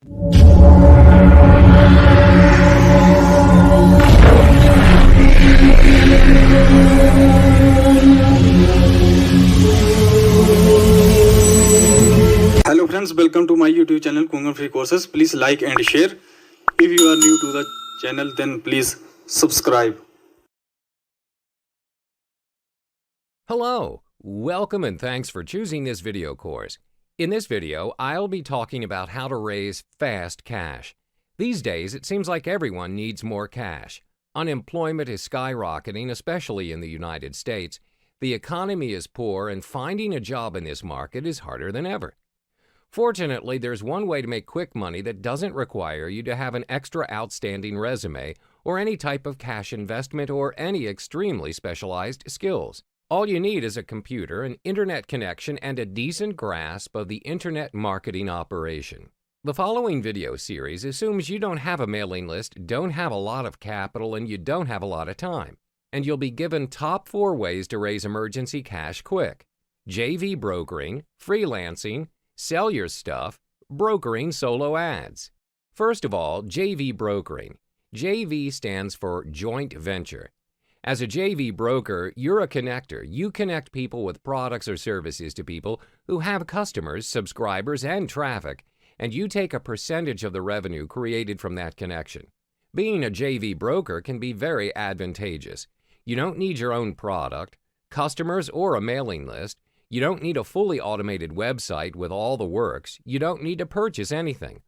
Hello friends, welcome to my YouTube channel Kunggan Free Courses. Please like and share. If you are new to the channel, then please subscribe. Hello, welcome and thanks for choosing this video course. In this video, I'll be talking about how to raise fast cash. These days, it seems like everyone needs more cash. Unemployment is skyrocketing, especially in the United States. The economy is poor and finding a job in this market is harder than ever. Fortunately, there's one way to make quick money that doesn't require you to have an extra outstanding resume or any type of cash investment or any extremely specialized skills. All you need is a computer, an internet connection, and a decent grasp of the internet marketing operation. The following video series assumes you don't have a mailing list, don't have a lot of capital, and you don't have a lot of time. And you'll be given top 4 ways to raise emergency cash quick: JV brokering, freelancing, sell your stuff, brokering solo ads. First of all, JV brokering. JV stands for joint venture. As a JV broker, you're a connector. You connect people with products or services to people who have customers, subscribers, and traffic, and you take a percentage of the revenue created from that connection. Being a JV broker can be very advantageous. You don't need your own product, customers, or a mailing list. You don't need a fully automated website with all the works. You don't need to purchase anything.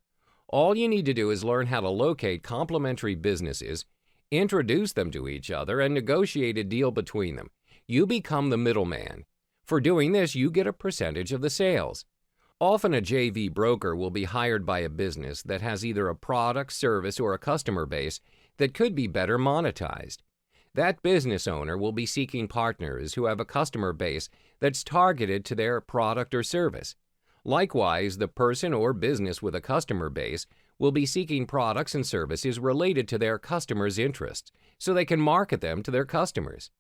All you need to do is learn how to locate complementary businesses, introduce them to each other, and negotiate a deal between them. You become the middleman. For doing this, you get a percentage of the sales. Often a JV broker will be hired by a business that has either a product, service, or a customer base that could be better monetized. That business owner will be seeking partners who have a customer base that's targeted to their product or service. Likewise, the person or business with a customer base will be seeking products and services related to their customers' interests so they can market them to their customers.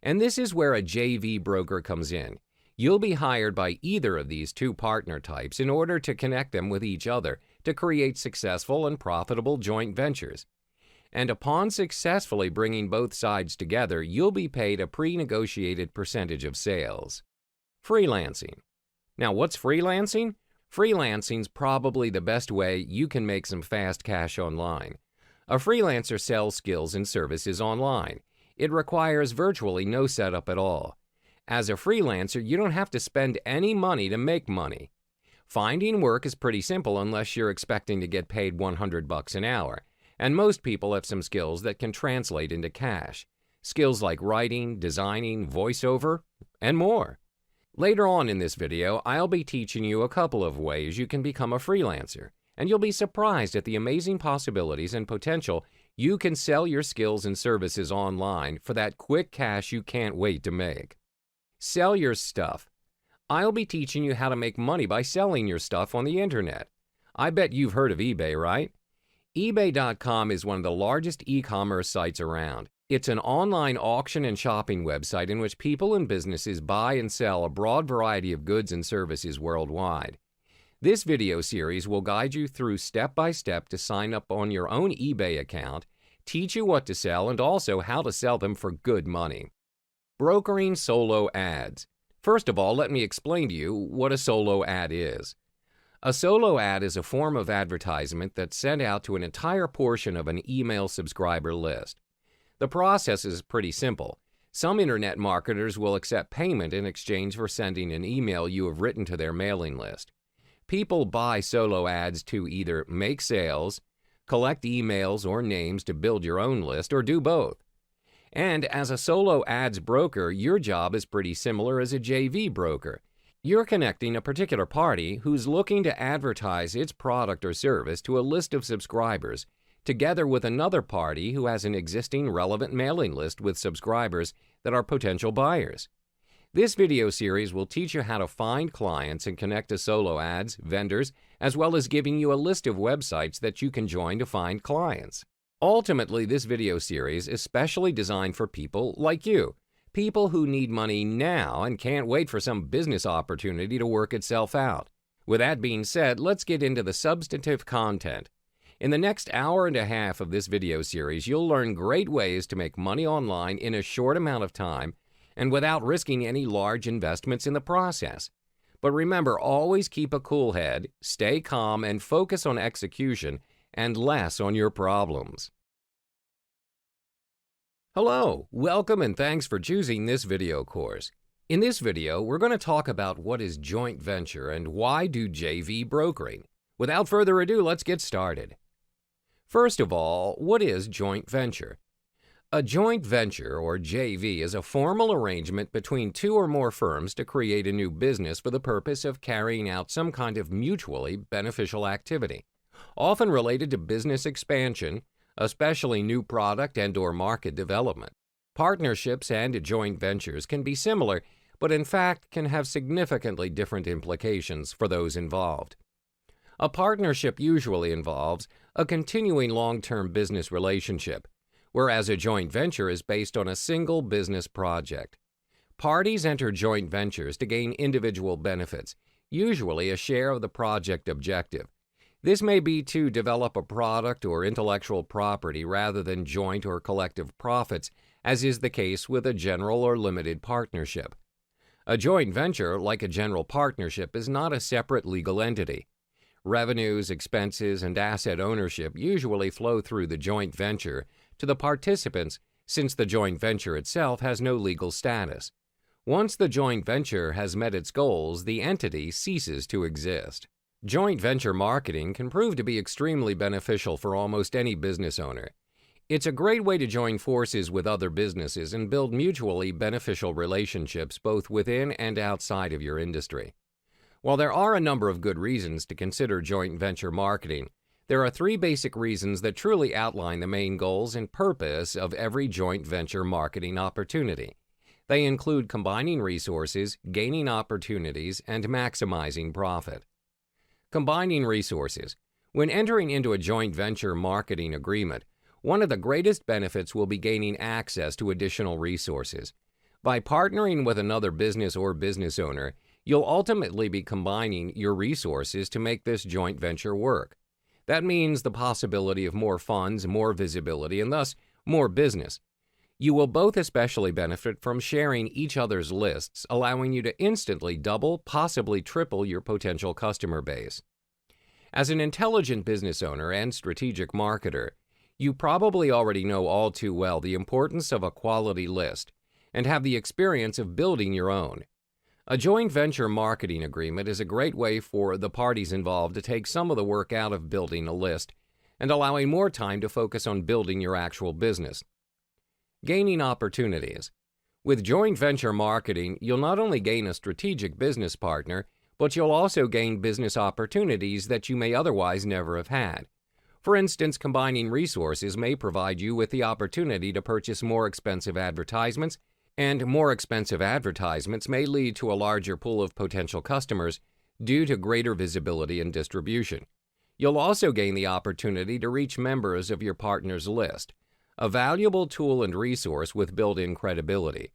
And this is where a JV broker comes in. You'll be hired by either of these two partner types in order to connect them with each other to create successful and profitable joint ventures. And upon successfully bringing both sides together, you'll be paid a pre-negotiated percentage of sales. Freelancing. Now, what's freelancing? Freelancing's probably the best way you can make some fast cash online. A freelancer sells skills and services online. It requires virtually no setup at all. As a freelancer, you don't have to spend any money to make money. Finding work is pretty simple unless you're expecting to get paid $100 an hour. And most people have some skills that can translate into cash. Skills like writing, designing, voiceover, and more. Later on in this video, I'll be teaching you a couple of ways you can become a freelancer, and you'll be surprised at the amazing possibilities and potential you can sell your skills and services online for that quick cash you can't wait to make. Sell your stuff. I'll be teaching you how to make money by selling your stuff on the internet. I bet you've heard of eBay, right? eBay.com is one of the largest e-commerce sites around. It's an online auction and shopping website in which people and businesses buy and sell a broad variety of goods and services worldwide. This video series will guide you through step by step to sign up on your own eBay account, teach you what to sell, and also how to sell them for good money. Brokering solo ads. First of all, let me explain to you what a solo ad is. A solo ad is a form of advertisement that's sent out to an entire portion of an email subscriber list. The process is pretty simple. Some internet marketers will accept payment in exchange for sending an email you have written to their mailing list. People buy solo ads to either make sales, collect emails or names to build your own list, or do both. And as a solo ads broker, your job is pretty similar as a JV broker. You're connecting a particular party who's looking to advertise its product or service to a list of subscribers, together with another party who has an existing relevant mailing list with subscribers that are potential buyers. This video series will teach you how to find clients and connect to solo ads, vendors, as well as giving you a list of websites that you can join to find clients. Ultimately, this video series is specially designed for people like you, people who need money now and can't wait for some business opportunity to work itself out. With that being said, let's get into the substantive content. In the next hour and a half of this video series, you'll learn great ways to make money online in a short amount of time and without risking any large investments in the process. But remember, always keep a cool head, stay calm, and focus on execution and less on your problems. Hello, welcome and thanks for choosing this video course. In this video, we're going to talk about what is joint venture and why do JV brokering. Without further ado, let's get started. First of all, what is joint venture? A joint venture, or JV, is a formal arrangement between two or more firms to create a new business for the purpose of carrying out some kind of mutually beneficial activity, often related to business expansion, especially new product and/or market development. Partnerships and joint ventures can be similar, but in fact can have significantly different implications for those involved. A partnership usually involves a continuing long-term business relationship, whereas a joint venture is based on a single business project. Parties enter joint ventures to gain individual benefits, usually a share of the project objective. This may be to develop a product or intellectual property rather than joint or collective profits, as is the case with a general or limited partnership. A joint venture, like a general partnership, is not a separate legal entity. Revenues, expenses, and asset ownership usually flow through the joint venture to the participants, since the joint venture itself has no legal status. Once the joint venture has met its goals, the entity ceases to exist. Joint venture marketing can prove to be extremely beneficial for almost any business owner. It's a great way to join forces with other businesses and build mutually beneficial relationships both within and outside of your industry. While there are a number of good reasons to consider joint venture marketing, there are three basic reasons that truly outline the main goals and purpose of every joint venture marketing opportunity. They include combining resources, gaining opportunities, and maximizing profit. Combining resources. When entering into a joint venture marketing agreement, one of the greatest benefits will be gaining access to additional resources. By partnering with another business or business owner, you'll ultimately be combining your resources to make this joint venture work. That means the possibility of more funds, more visibility, and thus more business. You will both especially benefit from sharing each other's lists, allowing you to instantly double, possibly triple your potential customer base. As an intelligent business owner and strategic marketer, you probably already know all too well the importance of a quality list and have the experience of building your own. A joint venture marketing agreement is a great way for the parties involved to take some of the work out of building a list and allowing more time to focus on building your actual business. Gaining opportunities. With joint venture marketing, you'll not only gain a strategic business partner, but you'll also gain business opportunities that you may otherwise never have had. For instance, combining resources may provide you with the opportunity to purchase more expensive advertisements, and more expensive advertisements may lead to a larger pool of potential customers due to greater visibility and distribution. You'll also gain the opportunity to reach members of your partner's list, a valuable tool and resource with built-in credibility.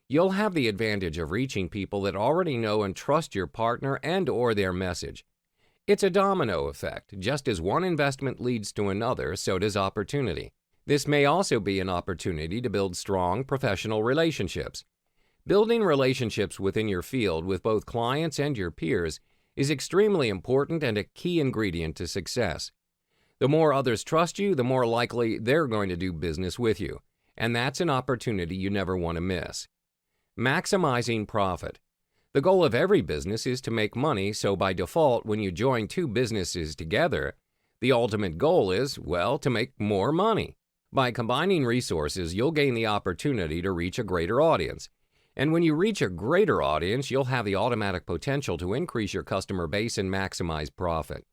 You'll have the advantage of reaching people that already know and trust your partner and/or their message. It's a domino effect. Just as one investment leads to another, so does opportunity. This may also be an opportunity to build strong professional relationships. Building relationships within your field with both clients and your peers is extremely important and a key ingredient to success. The more others trust you, the more likely they're going to do business with you, and that's an opportunity you never want to miss. Maximizing profit. The goal of every business is to make money, so by default, when you join two businesses together, the ultimate goal is, well, to make more money. By combining resources, you'll gain the opportunity to reach a greater audience. And when you reach a greater audience, you'll have the automatic potential to increase your customer base and maximize profit.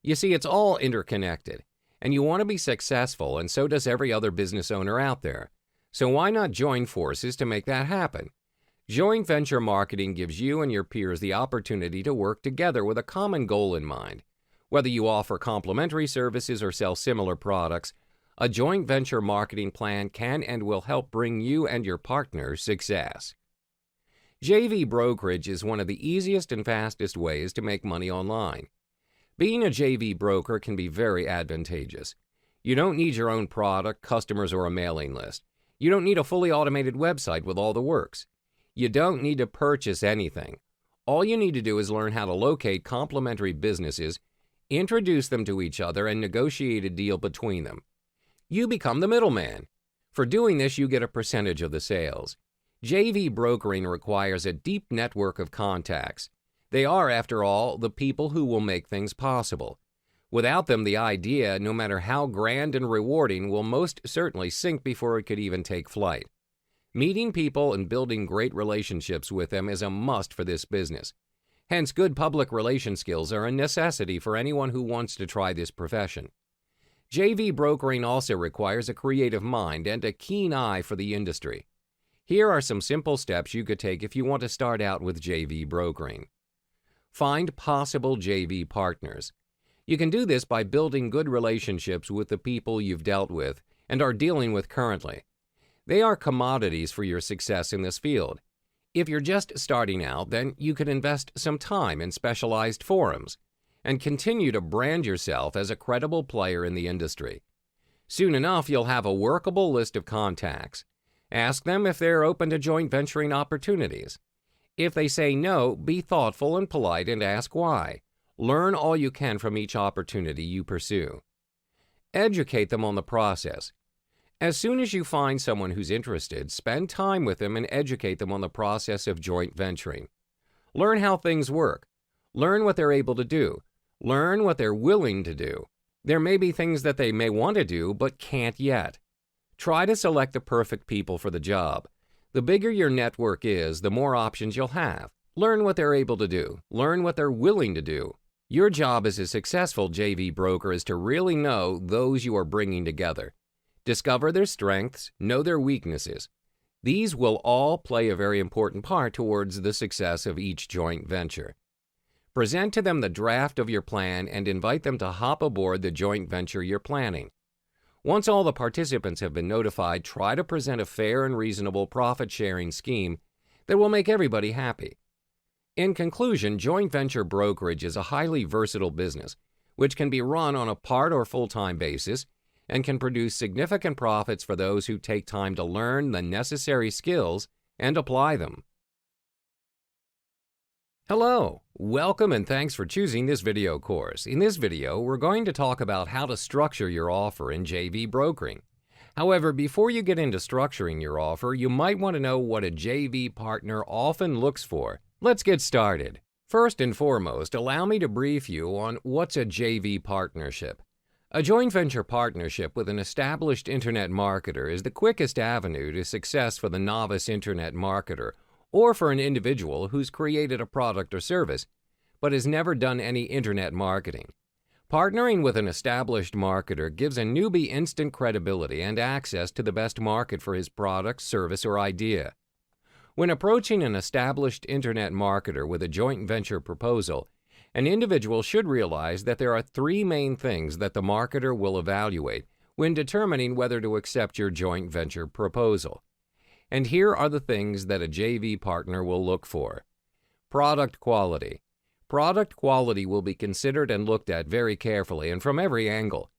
You see, it's all interconnected, and you want to be successful, and so does every other business owner out there. So why not join forces to make that happen? Joint venture marketing gives you and your peers the opportunity to work together with a common goal in mind. Whether you offer complementary services or sell similar products, a joint venture marketing plan can and will help bring you and your partner success. JV brokerage is one of the easiest and fastest ways to make money online. Being a JV broker can be very advantageous. You don't need your own product, customers, or a mailing list. You don't need a fully automated website with all the works. You don't need to purchase anything. All you need to do is learn how to locate complementary businesses, introduce them to each other, and negotiate a deal between them. You become the middleman. For doing this, you get a percentage of the sales. JV brokering requires a deep network of contacts. They are, after all, the people who will make things possible. Without them, the idea, no matter how grand and rewarding, will most certainly sink before it could even take flight. Meeting people and building great relationships with them is a must for this business. Hence, good public relation skills are a necessity for anyone who wants to try this profession. JV brokering also requires a creative mind and a keen eye for the industry. Here are some simple steps you could take if you want to start out with JV brokering. Find possible JV partners. You can do this by building good relationships with the people you've dealt with and are dealing with currently. They are commodities for your success in this field. If you're just starting out, then you could invest some time in specialized forums and continue to brand yourself as a credible player in the industry. Soon enough, you'll have a workable list of contacts. Ask them if they're open to joint venturing opportunities. If they say no, be thoughtful and polite and ask why. Learn all you can from each opportunity you pursue. Educate them on the process. As soon as you find someone who's interested, spend time with them and educate them on the process of joint venturing. Learn how things work. Learn what they're able to do. Learn what they're willing to do. There may be things that they may want to do but can't yet. Try to select the perfect people for the job. The bigger your network is, the more options you'll have. Learn what they're able to do. Learn what they're willing to do. Your job as a successful JV broker is to really know those you are bringing together. Discover their strengths, know their weaknesses. These will all play a very important part towards the success of each joint venture. Present to them the draft of your plan and invite them to hop aboard the joint venture you're planning. Once all the participants have been notified, try to present a fair and reasonable profit-sharing scheme that will make everybody happy. In conclusion, joint venture brokerage is a highly versatile business, which can be run on a part or full-time basis and can produce significant profits for those who take time to learn the necessary skills and apply them. Hello, welcome and thanks for choosing this video course. In this video, we're going to talk about how to structure your offer in JV brokering. However, before you get into structuring your offer, you might want to know what a JV partner often looks for. Let's get started. First and foremost, allow me to brief you on what's a JV partnership. A joint venture partnership with an established internet marketer is the quickest avenue to success for the novice internet marketer or for an individual who's created a product or service but has never done any internet marketing. Partnering with an established marketer gives a newbie instant credibility and access to the best market for his product, service, or idea. When approaching an established internet marketer with a joint venture proposal, an individual should realize that there are three main things that the marketer will evaluate when determining whether to accept your joint venture proposal. And here are the things that a JV partner will look for. Product quality. Product quality will be considered and looked at very carefully and from every angle.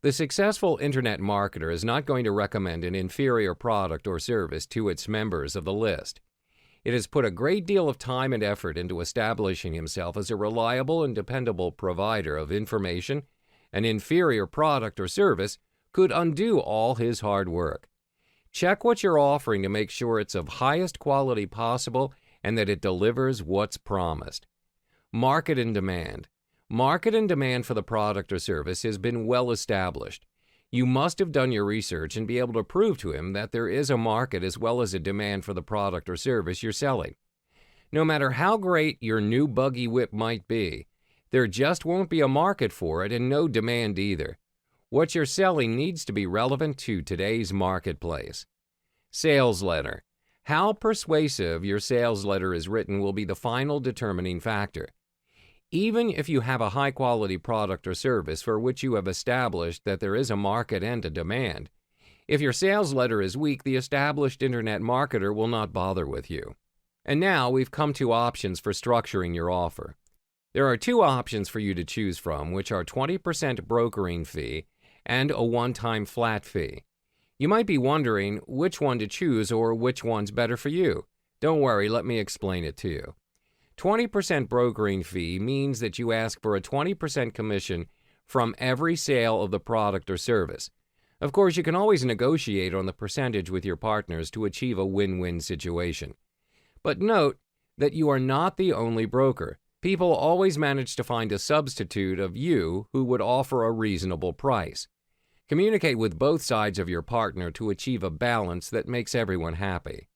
The successful internet marketer is not going to recommend an inferior product or service to its members of the list. It has put a great deal of time and effort into establishing himself as a reliable and dependable provider of information. An inferior product or service could undo all his hard work. Check what you're offering to make sure it's of highest quality possible and that it delivers what's promised. Market and demand. Market and demand for the product or service has been well established. You must have done your research and be able to prove to him that there is a market as well as a demand for the product or service you're selling. No matter how great your new buggy whip might be, there just won't be a market for it and no demand either. What you're selling needs to be relevant to today's marketplace. Sales letter. How persuasive your sales letter is written will be the final determining factor. Even if you have a high-quality product or service for which you have established that there is a market and a demand, if your sales letter is weak, the established internet marketer will not bother with you. And now we've come to options for structuring your offer. There are two options for you to choose from, which are 20% brokering fee and a one-time flat fee. You might be wondering which one to choose or which one's better for you. Don't worry, let me explain it to you. 20% brokering fee means that you ask for a 20% commission from every sale of the product or service. Of course, you can always negotiate on the percentage with your partners to achieve a win-win situation. But note that you are not the only broker. People always manage to find a substitute of you who would offer a reasonable price. Communicate with both sides of your partner to achieve a balance that makes everyone happy.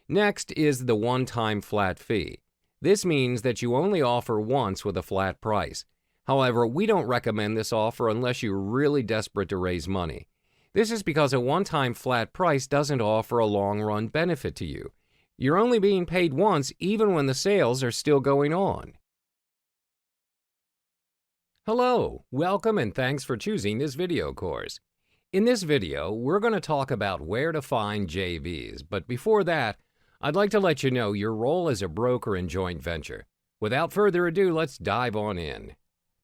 Next is the one-time flat fee. This means that you only offer once with a flat price. However, we don't recommend this offer unless you're really desperate to raise money. This is because a one-time flat price doesn't offer a long-run benefit to you. You're only being paid once even when the sales are still going on. Hello, welcome and thanks for choosing this video course. In this video, we're going to talk about where to find JVs, but before that, I'd like to let you know your role as a broker in joint venture. Without further ado, let's dive on in.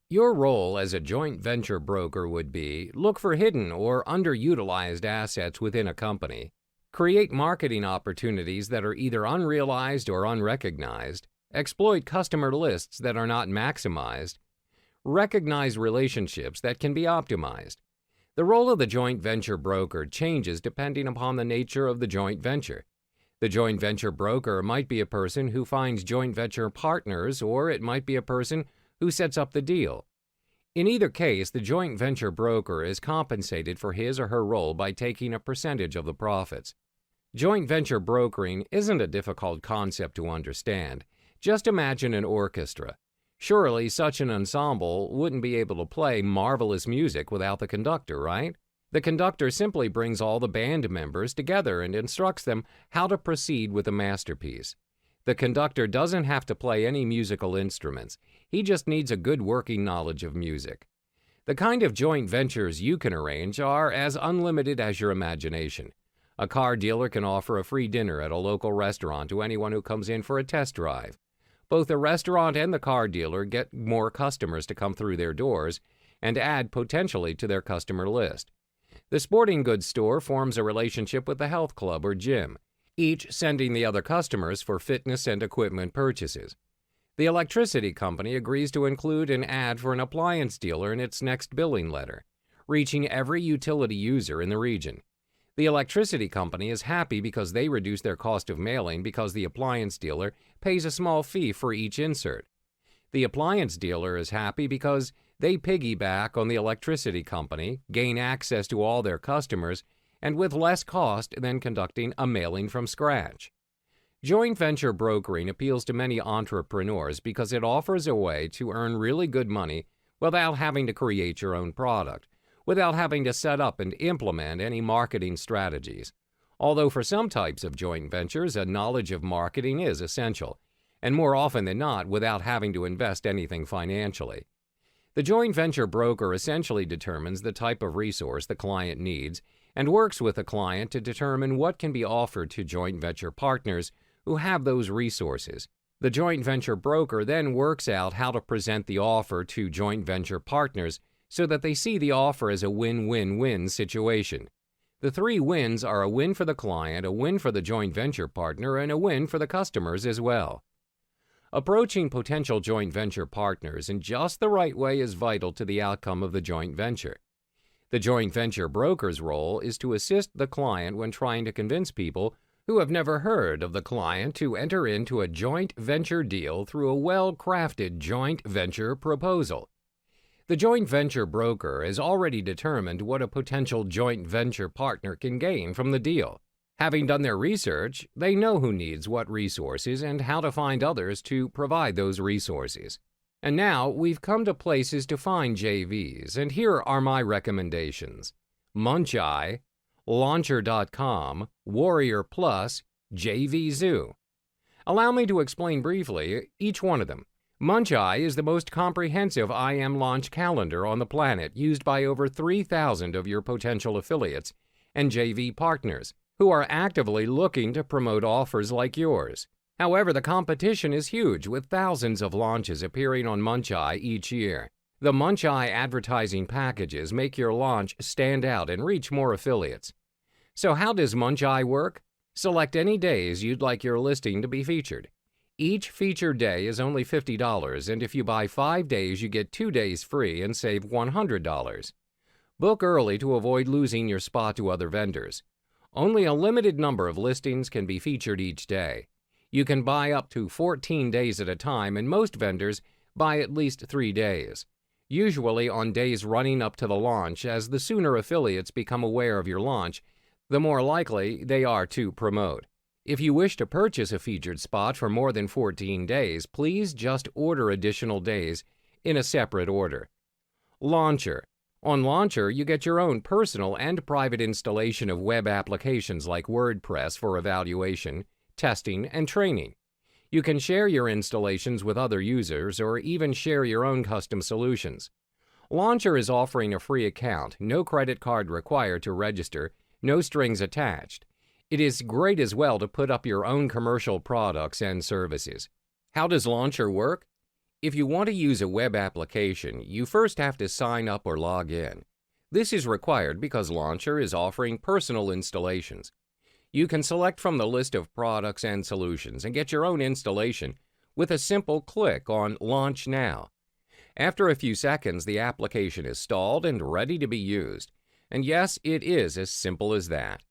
Your role as a joint venture broker would be look for hidden or underutilized assets within a company, create marketing opportunities that are either unrealized or unrecognized, exploit customer lists that are not maximized, recognize relationships that can be optimized. The role of the joint venture broker changes depending upon the nature of the joint venture. The joint venture broker might be a person who finds joint venture partners, or it might be a person who sets up the deal. In either case, the joint venture broker is compensated for his or her role by taking a percentage of the profits. Joint venture brokering isn't a difficult concept to understand. Just imagine an orchestra. Surely such an ensemble wouldn't be able to play marvelous music without the conductor, right? The conductor simply brings all the band members together and instructs them how to proceed with the masterpiece. The conductor doesn't have to play any musical instruments. He just needs a good working knowledge of music. The kind of joint ventures you can arrange are as unlimited as your imagination. A car dealer can offer a free dinner at a local restaurant to anyone who comes in for a test drive. Both the restaurant and the car dealer get more customers to come through their doors and add potentially to their customer list. The sporting goods store forms a relationship with the health club or gym, each sending the other customers for fitness and equipment purchases. The electricity company agrees to include an ad for an appliance dealer in its next billing letter, reaching every utility user in the region. The electricity company is happy because they reduce their cost of mailing because the appliance dealer pays a small fee for each insert. The appliance dealer is happy because they piggyback on the electricity company, gain access to all their customers, and with less cost than conducting a mailing from scratch. Joint venture brokering appeals to many entrepreneurs because it offers a way to earn really good money without having to create your own product, without having to set up and implement any marketing strategies. Although for some types of joint ventures, a knowledge of marketing is essential, and more often than not without having to invest anything financially. The joint venture broker essentially determines the type of resource the client needs and works with the client to determine what can be offered to joint venture partners who have those resources. The joint venture broker then works out how to present the offer to joint venture partners so that they see the offer as a win-win-win situation. The three wins are a win for the client, a win for the joint venture partner, and a win for the customers as well. Approaching potential joint venture partners in just the right way is vital to the outcome of the joint venture. The joint venture broker's role is to assist the client when trying to convince people who have never heard of the client to enter into a joint venture deal through a well-crafted joint venture proposal. The joint venture broker has already determined what a potential joint venture partner can gain from the deal. Having done their research, they know who needs what resources and how to find others to provide those resources. And now we've come to places to find JVs, and here are my recommendations: Muncheye, Launcher.com, Warrior Plus, JVZoo. Allow me to explain briefly each one of them. Muncheye is the most comprehensive IM launch calendar on the planet, used by over 3,000 of your potential affiliates and JV partners who are actively looking to promote offers like yours. However, the competition is huge, with thousands of launches appearing on Muncheye each year. The Muncheye advertising packages make your launch stand out and reach more affiliates. So how does Muncheye work? Select any days you'd like your listing to be featured. Each featured day is only $50, and if you buy 5 days, you get 2 days free and save $100. Book early to avoid losing your spot to other vendors. Only a limited number of listings can be featured each day. You can buy up to 14 days at a time, and most vendors buy at least 3 days, usually on days running up to the launch, as the sooner affiliates become aware of your launch, the more likely they are to promote. If you wish to purchase a featured spot for more than 14 days, please just order additional days in a separate order. Launcher. On Launcher, you get your own personal and private installation of web applications like WordPress for evaluation, testing, and training. You can share your installations with other users or even share your own custom solutions. Launcher is offering a free account, no credit card required to register, no strings attached. It is great as well to put up your own commercial products and services. How does Launcher work? If you want to use a web application, you first have to sign up or log in. This is required because Launcher is offering personal installations. You can select from the list of products and solutions and get your own installation with a simple click on Launch Now. After a few seconds, the application is installed and ready to be used. And yes, it is as simple as that.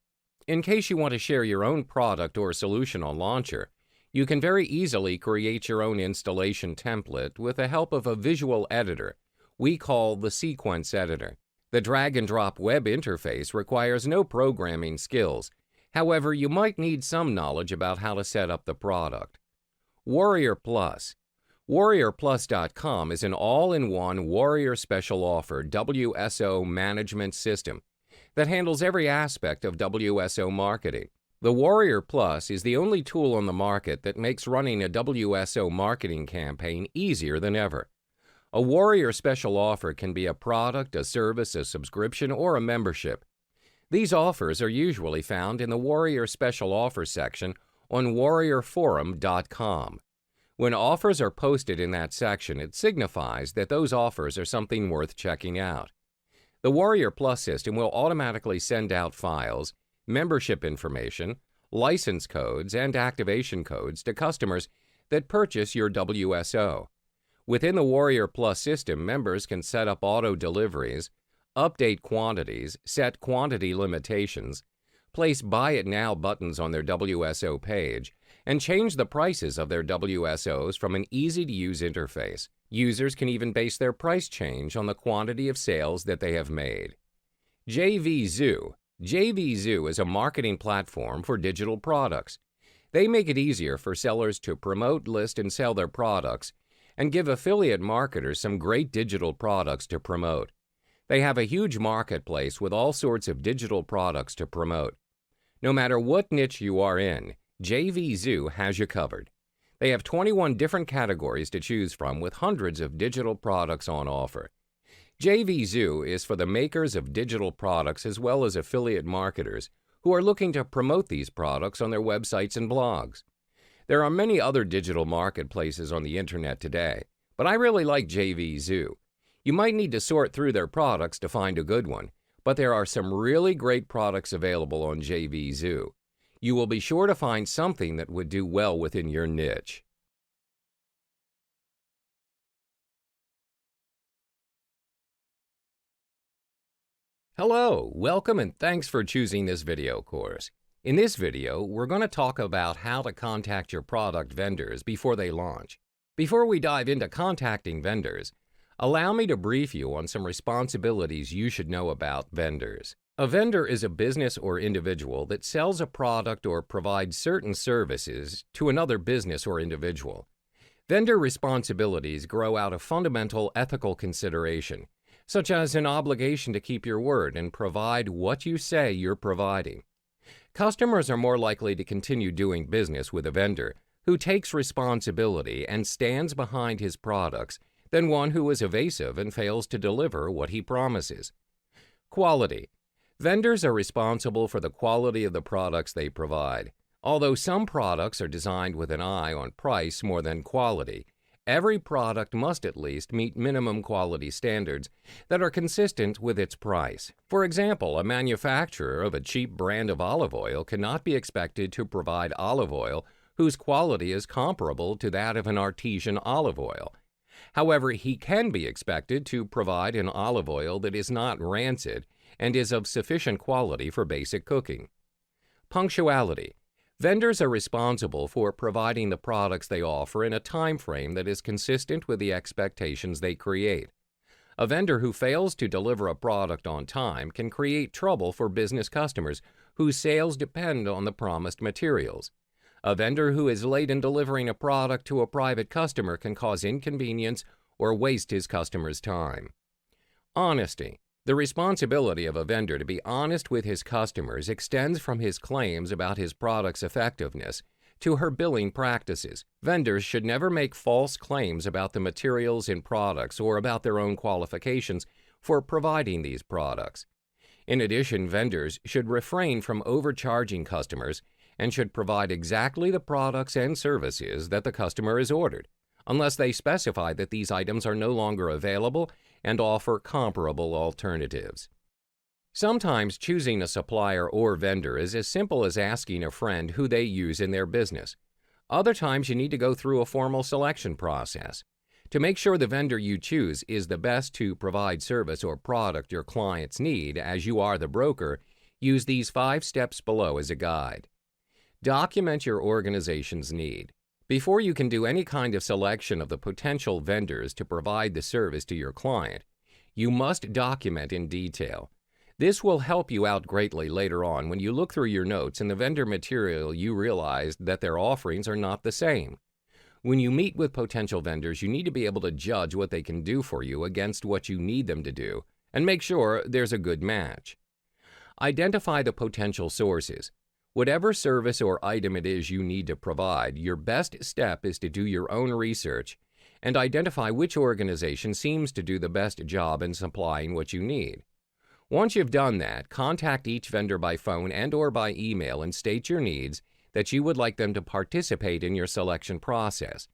In case you want to share your own product or solution on Launcher, you can very easily create your own installation template with the help of a visual editor we call the Sequence Editor. The drag-and-drop web interface requires no programming skills. However, you might need some knowledge about how to set up the product. Warrior Plus. WarriorPlus.com is an all-in-one Warrior Special Offer WSO management system that handles every aspect of WSO marketing. The Warrior Plus is the only tool on the market that makes running a WSO marketing campaign easier than ever. A Warrior Special Offer can be a product, a service, a subscription, or a membership. These offers are usually found in the Warrior Special Offer section on warriorforum.com. When offers are posted in that section, it signifies that those offers are something worth checking out. The Warrior Plus system will automatically send out files, membership information, license codes, and activation codes to customers that purchase your WSO. Within the Warrior Plus system, members can set up auto deliveries, update quantities, set quantity limitations, place Buy It Now buttons on their WSO page, and change the prices of their WSOs from an easy-to-use interface. Users can even base their price change on the quantity of sales that they have made. JVZoo. JVZoo is a marketing platform for digital products. They make it easier for sellers to promote, list, and sell their products, and give affiliate marketers some great digital products to promote. They have a huge marketplace with all sorts of digital products to promote. No matter what niche you are in, JVZoo has you covered. They have 21 different categories to choose from with hundreds of digital products on offer. JVZoo is for the makers of digital products as well as affiliate marketers who are looking to promote these products on their websites and blogs. There are many other digital marketplaces on the internet today, but I really like JVZoo. You might need to sort through their products to find a good one, but there are some really great products available on JVZoo. You will be sure to find something that would do well within your niche. Hello, welcome and thanks for choosing this video course. In this video, we're going to talk about how to contact your product vendors before they launch. Before we dive into contacting vendors, allow me to brief you on some responsibilities you should know about vendors. A vendor is a business or individual that sells a product or provides certain services to another business or individual. Vendor responsibilities grow out of fundamental ethical consideration, such as an obligation to keep your word and provide what you say you're providing. Customers are more likely to continue doing business with a vendor who takes responsibility and stands behind his products than one who is evasive and fails to deliver what he promises. Quality. Vendors are responsible for the quality of the products they provide. Although some products are designed with an eye on price more than quality, every product must at least meet minimum quality standards that are consistent with its price. For example, a manufacturer of a cheap brand of olive oil cannot be expected to provide olive oil whose quality is comparable to that of an artesian olive oil. However, he can be expected to provide an olive oil that is not rancid and is of sufficient quality for basic cooking. Punctuality. Vendors are responsible for providing the products they offer in a time frame that is consistent with the expectations they create. A vendor who fails to deliver a product on time can create trouble for business customers whose sales depend on the promised materials. A vendor who is late in delivering a product to a private customer can cause inconvenience or waste his customer's time. Honesty. The responsibility of a vendor to be honest with his customers extends from his claims about his product's effectiveness to her billing practices. Vendors should never make false claims about the materials in products or about their own qualifications for providing these products. In addition, vendors should refrain from overcharging customers and should provide exactly the products and services that the customer has ordered, unless they specify that these items are no longer available and offer comparable alternatives. Sometimes choosing a supplier or vendor is as simple as asking a friend who they use in their business. Other times you need to go through a formal selection process. To make sure the vendor you choose is the best to provide service or product your clients need, as you are the broker, use these 5 steps below as a guide. Document your organization's need. Before you can do any kind of selection of the potential vendors to provide the service to your client, you must document in detail. This will help you out greatly later on when you look through your notes and the vendor material you realize that their offerings are not the same. When you meet with potential vendors, you need to be able to judge what they can do for you against what you need them to do and make sure there's a good match. Identify the potential sources. Whatever service or item it is you need to provide, your best step is to do your own research and identify which organization seems to do the best job in supplying what you need. Once you've done that, contact each vendor by phone and/or by email and state your needs that you would like them to participate in your selection process.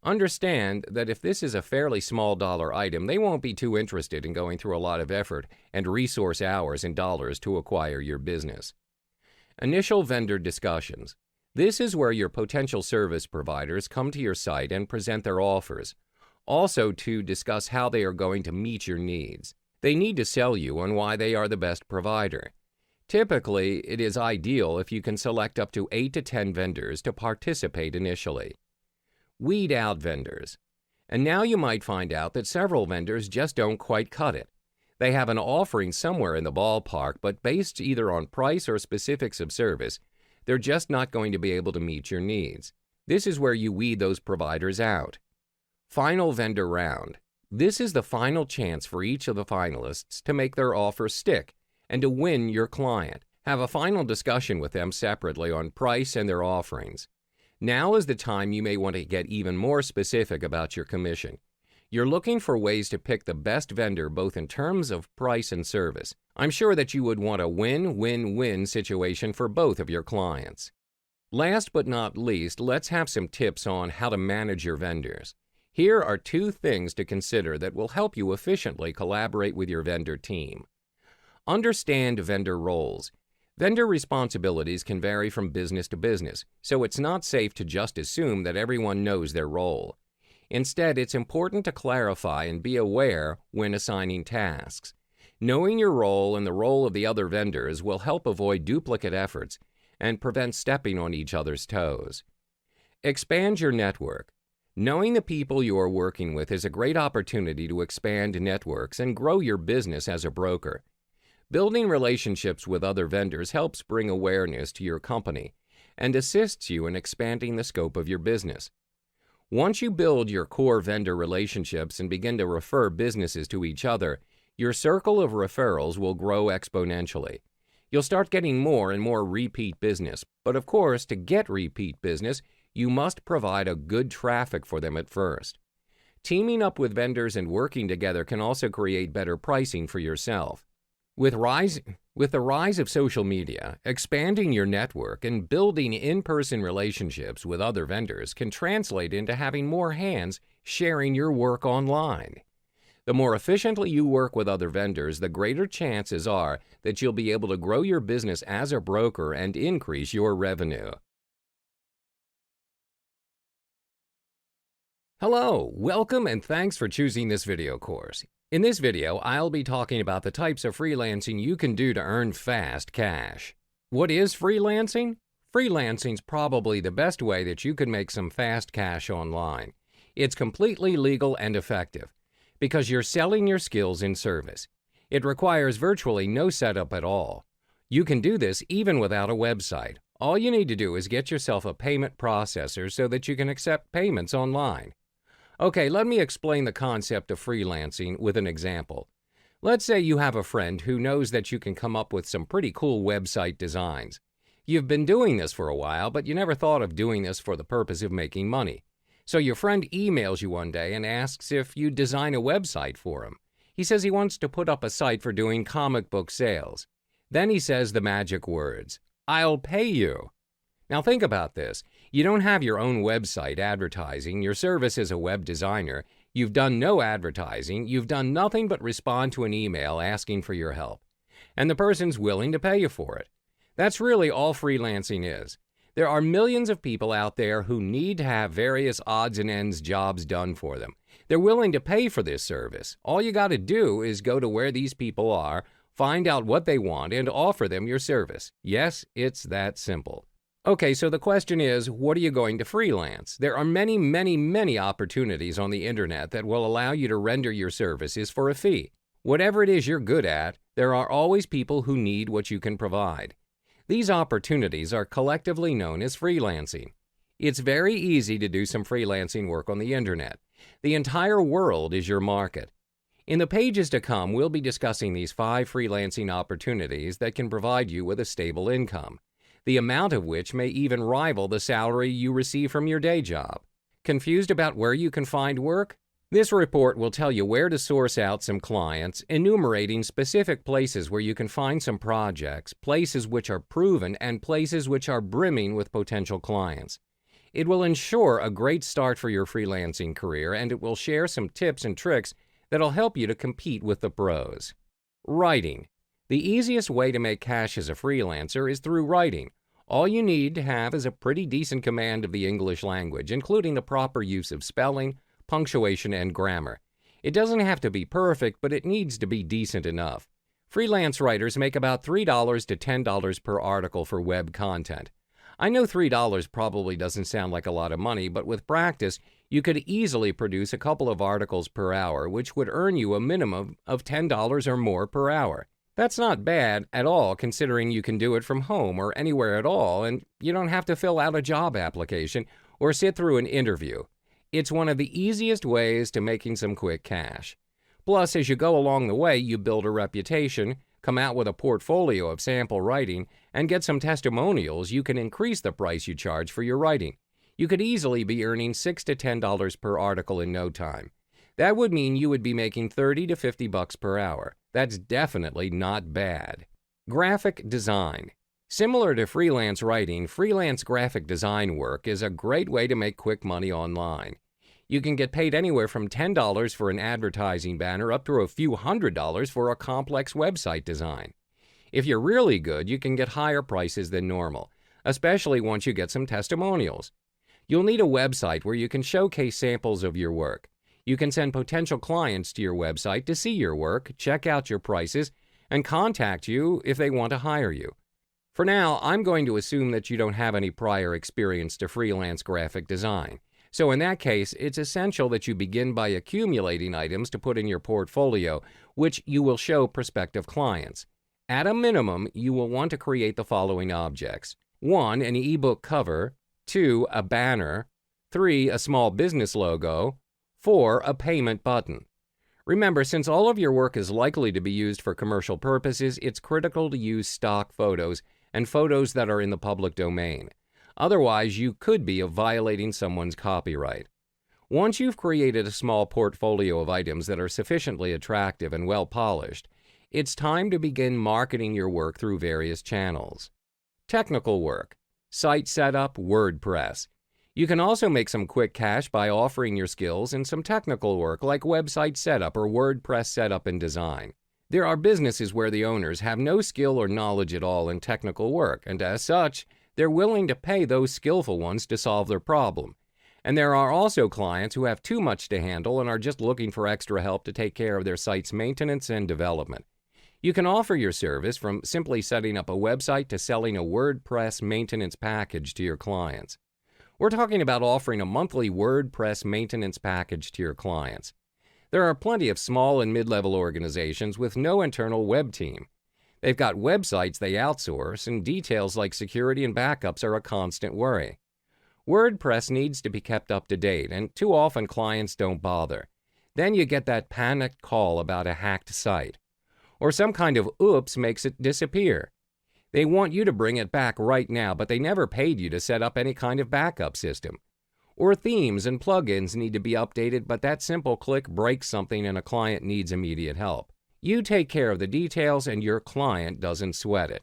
Understand that if this is a fairly small dollar item, they won't be too interested in going through a lot of effort and resource hours and dollars to acquire your business. Initial vendor discussions. This is where your potential service providers come to your site and present their offers, also to discuss how they are going to meet your needs. They need to sell you on why they are the best provider. Typically, it is ideal if you can select up to 8 to 10 vendors to participate initially. Weed out vendors. And now you might find out that several vendors just don't quite cut it. They have an offering somewhere in the ballpark, but based either on price or specifics of service, they're just not going to be able to meet your needs. This is where you weed those providers out. Final vendor round. This is the final chance for each of the finalists to make their offer stick and to win your client. Have a final discussion with them separately on price and their offerings. Now is the time you may want to get even more specific about your commission. You're looking for ways to pick the best vendor both in terms of price and service. I'm sure that you would want a win-win-win situation for both of your clients. Last but not least, let's have some tips on how to manage your vendors. Here are 2 things to consider that will help you efficiently collaborate with your vendor team. Understand vendor roles. Vendor responsibilities can vary from business to business, so it's not safe to just assume that everyone knows their role. Instead, it's important to clarify and be aware when assigning tasks. Knowing your role and the role of the other vendors will help avoid duplicate efforts and prevent stepping on each other's toes. Expand your network. Knowing the people you are working with is a great opportunity to expand networks and grow your business as a broker. Building relationships with other vendors helps bring awareness to your company and assists you in expanding the scope of your business. Once you build your core vendor relationships and begin to refer businesses to each other, your circle of referrals will grow exponentially. You'll start getting more and more repeat business, but of course, to get repeat business, you must provide a good traffic for them at first. Teaming up with vendors and working together can also create better pricing for yourself. With rising With the rise of social media, expanding your network and building in-person relationships with other vendors can translate into having more hands sharing your work online. The more efficiently you work with other vendors, the greater chances are that you'll be able to grow your business as a broker and increase your revenue. Hello, welcome and thanks for choosing this video course. In this video, I'll be talking about the types of freelancing you can do to earn fast cash. What is freelancing? Freelancing's probably the best way that you can make some fast cash online. It's completely legal and effective because you're selling your skills in service. It requires virtually no setup at all. You can do this even without a website. All you need to do is get yourself a payment processor so that you can accept payments online. Okay, let me explain the concept of freelancing with an example. Let's say you have a friend who knows that you can come up with some pretty cool website designs. You've been doing this for a while, but you never thought of doing this for the purpose of making money. So your friend emails you one day and asks if you design a website for him. He says he wants to put up a site for doing comic book sales. Then he says the magic words, "I'll pay you." Now think about this. You don't have your own website advertising your service as a web designer. You've done no advertising. You've done nothing but respond to an email asking for your help. And the person's willing to pay you for it. That's really all freelancing is. There are millions of people out there who need to have various odds and ends jobs done for them. They're willing to pay for this service. All you got to do is go to where these people are, find out what they want, and offer them your service. Yes, it's that simple. Okay, so the question is, what are you going to freelance? There are many opportunities on the internet that will allow you to render your services for a fee. Whatever it is you're good at, there are always people who need what you can provide. These opportunities are collectively known as freelancing. It's very easy to do some freelancing work on the internet. The entire world is your market. In the pages to come, we'll be discussing these 5 freelancing opportunities that can provide you with a stable income, the amount of which may even rival the salary you receive from your day job. Confused about where you can find work? This report will tell you where to source out some clients, enumerating specific places where you can find some projects, places which are proven, and places which are brimming with potential clients. It will ensure a great start for your freelancing career, and it will share some tips and tricks that'll help you to compete with the pros. Writing. The easiest way to make cash as a freelancer is through writing. All you need to have is a pretty decent command of the English language, including the proper use of spelling, punctuation, and grammar. It doesn't have to be perfect, but it needs to be decent enough. Freelance writers make about $3 to $10 per article for web content. I know $3 probably doesn't sound like a lot of money, but with practice, you could easily produce a couple of articles per hour, which would earn you a minimum of $10 or more per hour. That's not bad at all, considering you can do it from home or anywhere at all, and you don't have to fill out a job application or sit through an interview. It's one of the easiest ways to making some quick cash. Plus, as you go along the way, you build a reputation, come out with a portfolio of sample writing, and get some testimonials. You can increase the price you charge for your writing. You could easily be earning $6 to $10 per article in no time. That would mean you would be making $30 to $50 per hour. That's definitely not bad. Graphic design. Similar to freelance writing, freelance graphic design work is a great way to make quick money online. You can get paid anywhere from $10 for an advertising banner up to a few $100s for a complex website design. If you're really good, you can get higher prices than normal, especially once you get some testimonials. You'll need a website where you can showcase samples of your work. You can send potential clients to your website to see your work, check out your prices, and contact you if they want to hire you. For now, I'm going to assume that you don't have any prior experience to freelance graphic design. So in that case, it's essential that you begin by accumulating items to put in your portfolio, which you will show prospective clients. At a minimum, you will want to create the following objects. 1, an ebook cover. 2, a banner. 3, a small business logo. 4, a payment button. Remember, since all of your work is likely to be used for commercial purposes, it's critical to use stock photos and photos that are in the public domain. Otherwise, you could be violating someone's copyright. Once you've created a small portfolio of items that are sufficiently attractive and well polished, It's time to begin marketing your work through various channels. Technical work, site setup, WordPress. You can also make some quick cash by offering your skills in some technical work like website setup or WordPress setup and design. There are businesses where the owners have no skill or knowledge at all in technical work, and as such, they're willing to pay those skillful ones to solve their problem. And there are also clients who have too much to handle and are just looking for extra help to take care of their site's maintenance and development. You can offer your service from simply setting up a website to selling a WordPress maintenance package to your clients. We're talking about offering a monthly WordPress maintenance package to your clients. There are plenty of small and mid-level organizations with no internal web team. They've got websites they outsource, and details like security and backups are a constant worry. WordPress needs to be kept up to date, and too often clients don't bother. Then you get that panicked call about a hacked site. Or some kind of oops makes it disappear. They want you to bring it back right now, but they never paid you to set up any kind of backup system. Or themes and plugins need to be updated, but that simple click breaks something and a client needs immediate help. You take care of the details and your client doesn't sweat it.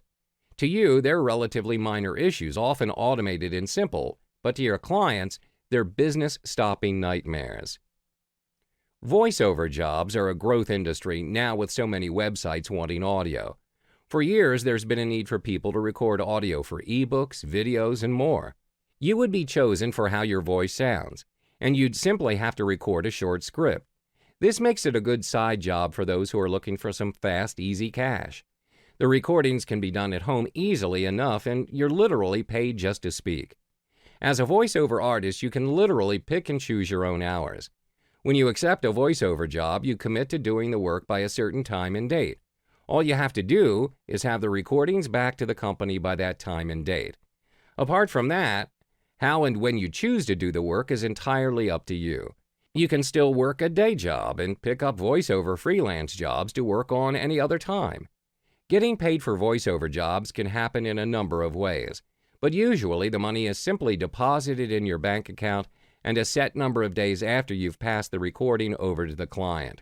To you, they're relatively minor issues, often automated and simple, but to your clients, they're business-stopping nightmares. Voiceover jobs are a growth industry now with so many websites wanting audio. For years, there's been a need for people to record audio for ebooks, videos, and more. You would be chosen for how your voice sounds, and you'd simply have to record a short script. This makes it a good side job for those who are looking for some fast, easy cash. The recordings can be done at home easily enough, and you're literally paid just to speak. As a voiceover artist, you can literally pick and choose your own hours. When you accept a voiceover job, you commit to doing the work by a certain time and date. All you have to do is have the recordings back to the company by that time and date. Apart from that, how and when you choose to do the work is entirely up to you. You can still work a day job and pick up voiceover freelance jobs to work on any other time. Getting paid for voiceover jobs can happen in a number of ways, but usually the money is simply deposited in your bank account and a set number of days after you've passed the recording over to the client.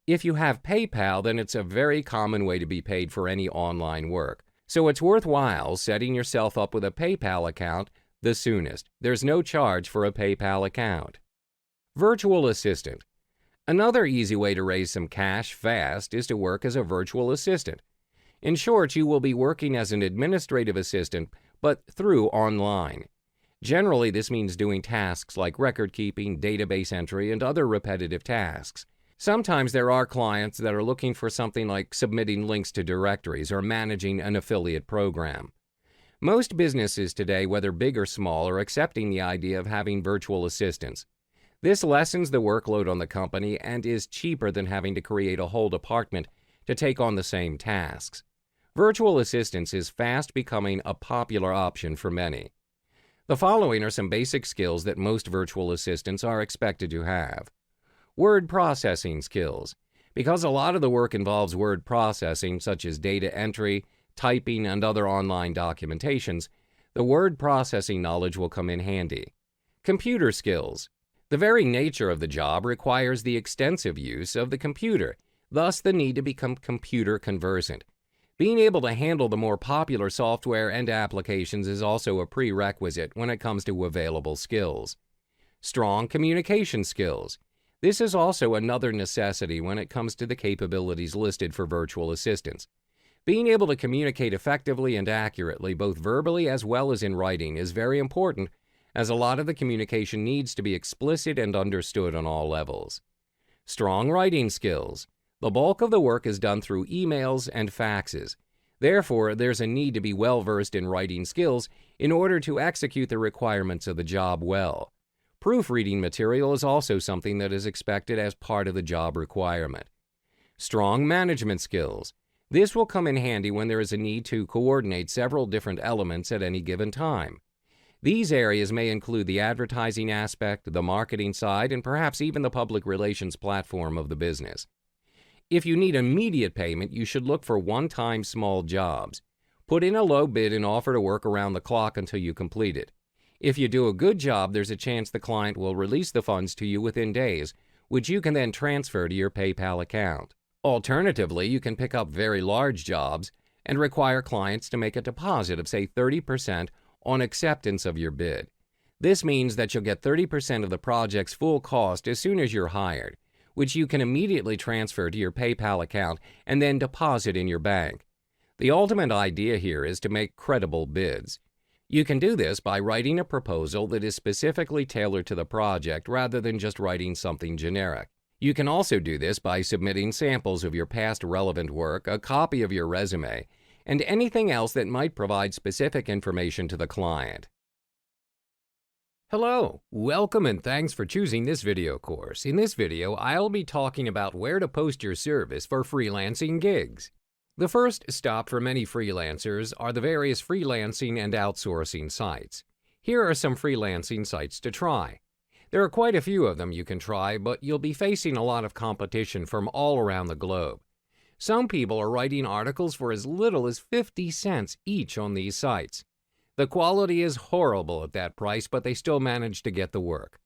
If you have PayPal, then it's a very common way to be paid for any online work. So it's worthwhile setting yourself up with a PayPal account the soonest. There's no charge for a PayPal account. Virtual assistant. Another easy way to raise some cash fast is to work as a virtual assistant. In short, you will be working as an administrative assistant, but through online. Generally, this means doing tasks like record keeping, database entry, and other repetitive tasks. Sometimes there are clients that are looking for something like submitting links to directories or managing an affiliate program. Most businesses today, whether big or small, are accepting the idea of having virtual assistants. This lessens the workload on the company and is cheaper than having to create a whole department to take on the same tasks. Virtual assistance is fast becoming a popular option for many. The following are some basic skills that most virtual assistants are expected to have. Word processing skills. Because a lot of the work involves word processing, such as data entry, typing, and other online documentations, the word processing knowledge will come in handy. Computer skills. The very nature of the job requires the extensive use of the computer, thus the need to become computer conversant. Being able to handle the more popular software and applications is also a prerequisite when it comes to available skills. Strong communication skills. This is also another necessity when it comes to the capabilities listed for virtual assistants. Being able to communicate effectively and accurately, both verbally as well as in writing, is very important, as a lot of the communication needs to be explicit and understood on all levels. Strong writing skills. The bulk of the work is done through emails and faxes. Therefore, there's a need to be well-versed in writing skills in order to execute the requirements of the job well. Proofreading material is also something that is expected as part of the job requirement. Strong management skills. This will come in handy when there is a need to coordinate several different elements at any given time. These areas may include the advertising aspect, the marketing side, and perhaps even the public relations platform of the business. If you need immediate payment, you should look for one-time small jobs. Put in a low bid and offer to work around the clock until you complete it. If you do a good job, there's a chance the client will release the funds to you within days, which you can then transfer to your PayPal account. Alternatively, you can pick up very large jobs and require clients to make a deposit of, say, 30% on acceptance of your bid. This means that you'll get 30% of the project's full cost as soon as you're hired, which you can immediately transfer to your PayPal account and then deposit in your bank. The ultimate idea here is to make credible bids. You can do this by writing a proposal that is specifically tailored to the project rather than just writing something generic. You can also do this by submitting samples of your past relevant work, a copy of your resume, and anything else that might provide specific information to the client. Hello, welcome and thanks for choosing this video course. In this video, I'll be talking about where to post your service for freelancing gigs. The first stop for many freelancers are the various freelancing and outsourcing sites. Here are some freelancing sites to try. There are quite a few of them you can try, but you'll be facing a lot of competition from all around the globe. Some people are writing articles for as little as 50 cents each on these sites. The quality is horrible at that price, but they still manage to get the work.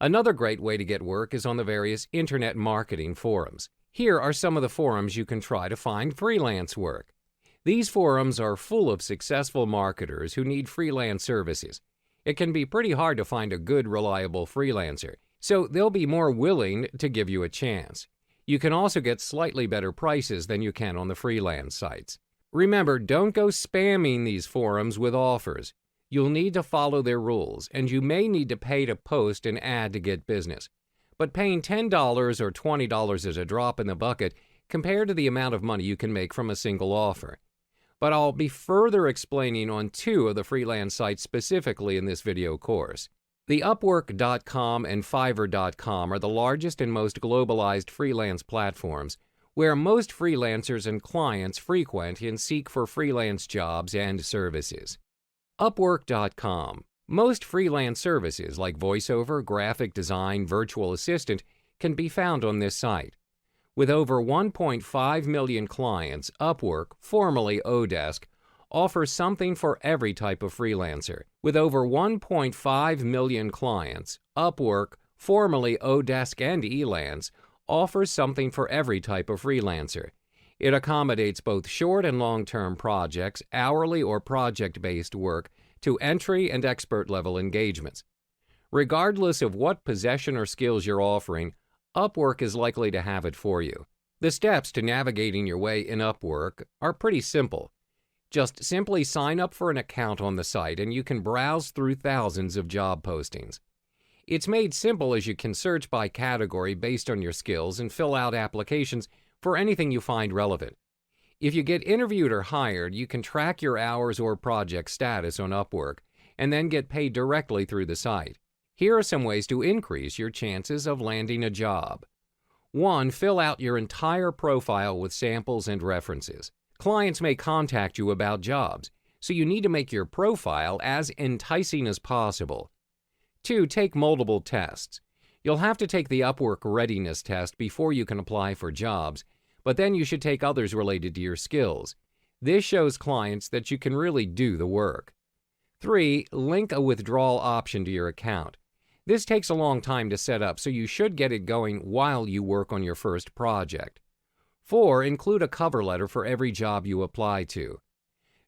Another great way to get work is on the various internet marketing forums. Here are some of the forums you can try to find freelance work. These forums are full of successful marketers who need freelance services. It can be pretty hard to find a good, reliable freelancer, so they'll be more willing to give you a chance. You can also get slightly better prices than you can on the freelance sites. Remember, don't go spamming these forums with offers. You'll need to follow their rules, and you may need to pay to post an ad to get business. But paying $10 or $20 is a drop in the bucket compared to the amount of money you can make from a single offer. But I'll be further explaining on two of the freelance sites specifically in this video course. The Upwork.com and Fiverr.com are the largest and most globalized freelance platforms, where most freelancers and clients frequent and seek for freelance jobs and services. Upwork.com. Most freelance services like voiceover, graphic design, virtual assistant can be found on this site. With over 1.5 million clients, Upwork, formerly Odesk, offers something for every type of freelancer. With over 1.5 million clients, Upwork, formerly Odesk and Elance, offers something for every type of freelancer. It accommodates both short and long-term projects, hourly or project-based work, to entry and expert-level engagements. Regardless of what possession or skills you're offering, Upwork is likely to have it for you. The steps to navigating your way in Upwork are pretty simple. Just simply sign up for an account on the site and you can browse through thousands of job postings. It's made simple as you can search by category based on your skills and fill out applications for anything you find relevant. If you get interviewed or hired, you can track your hours or project status on Upwork and then get paid directly through the site. Here are some ways to increase your chances of landing a job. 1. Fill out your entire profile with samples and references. Clients may contact you about jobs, so you need to make your profile as enticing as possible. 2. Take multiple tests. You'll have to take the Upwork readiness test before you can apply for jobs, but then you should take others related to your skills. This shows clients that you can really do the work. 3. Link a withdrawal option to your account. This takes a long time to set up, so you should get it going while you work on your first project. 4. Include a cover letter for every job you apply to.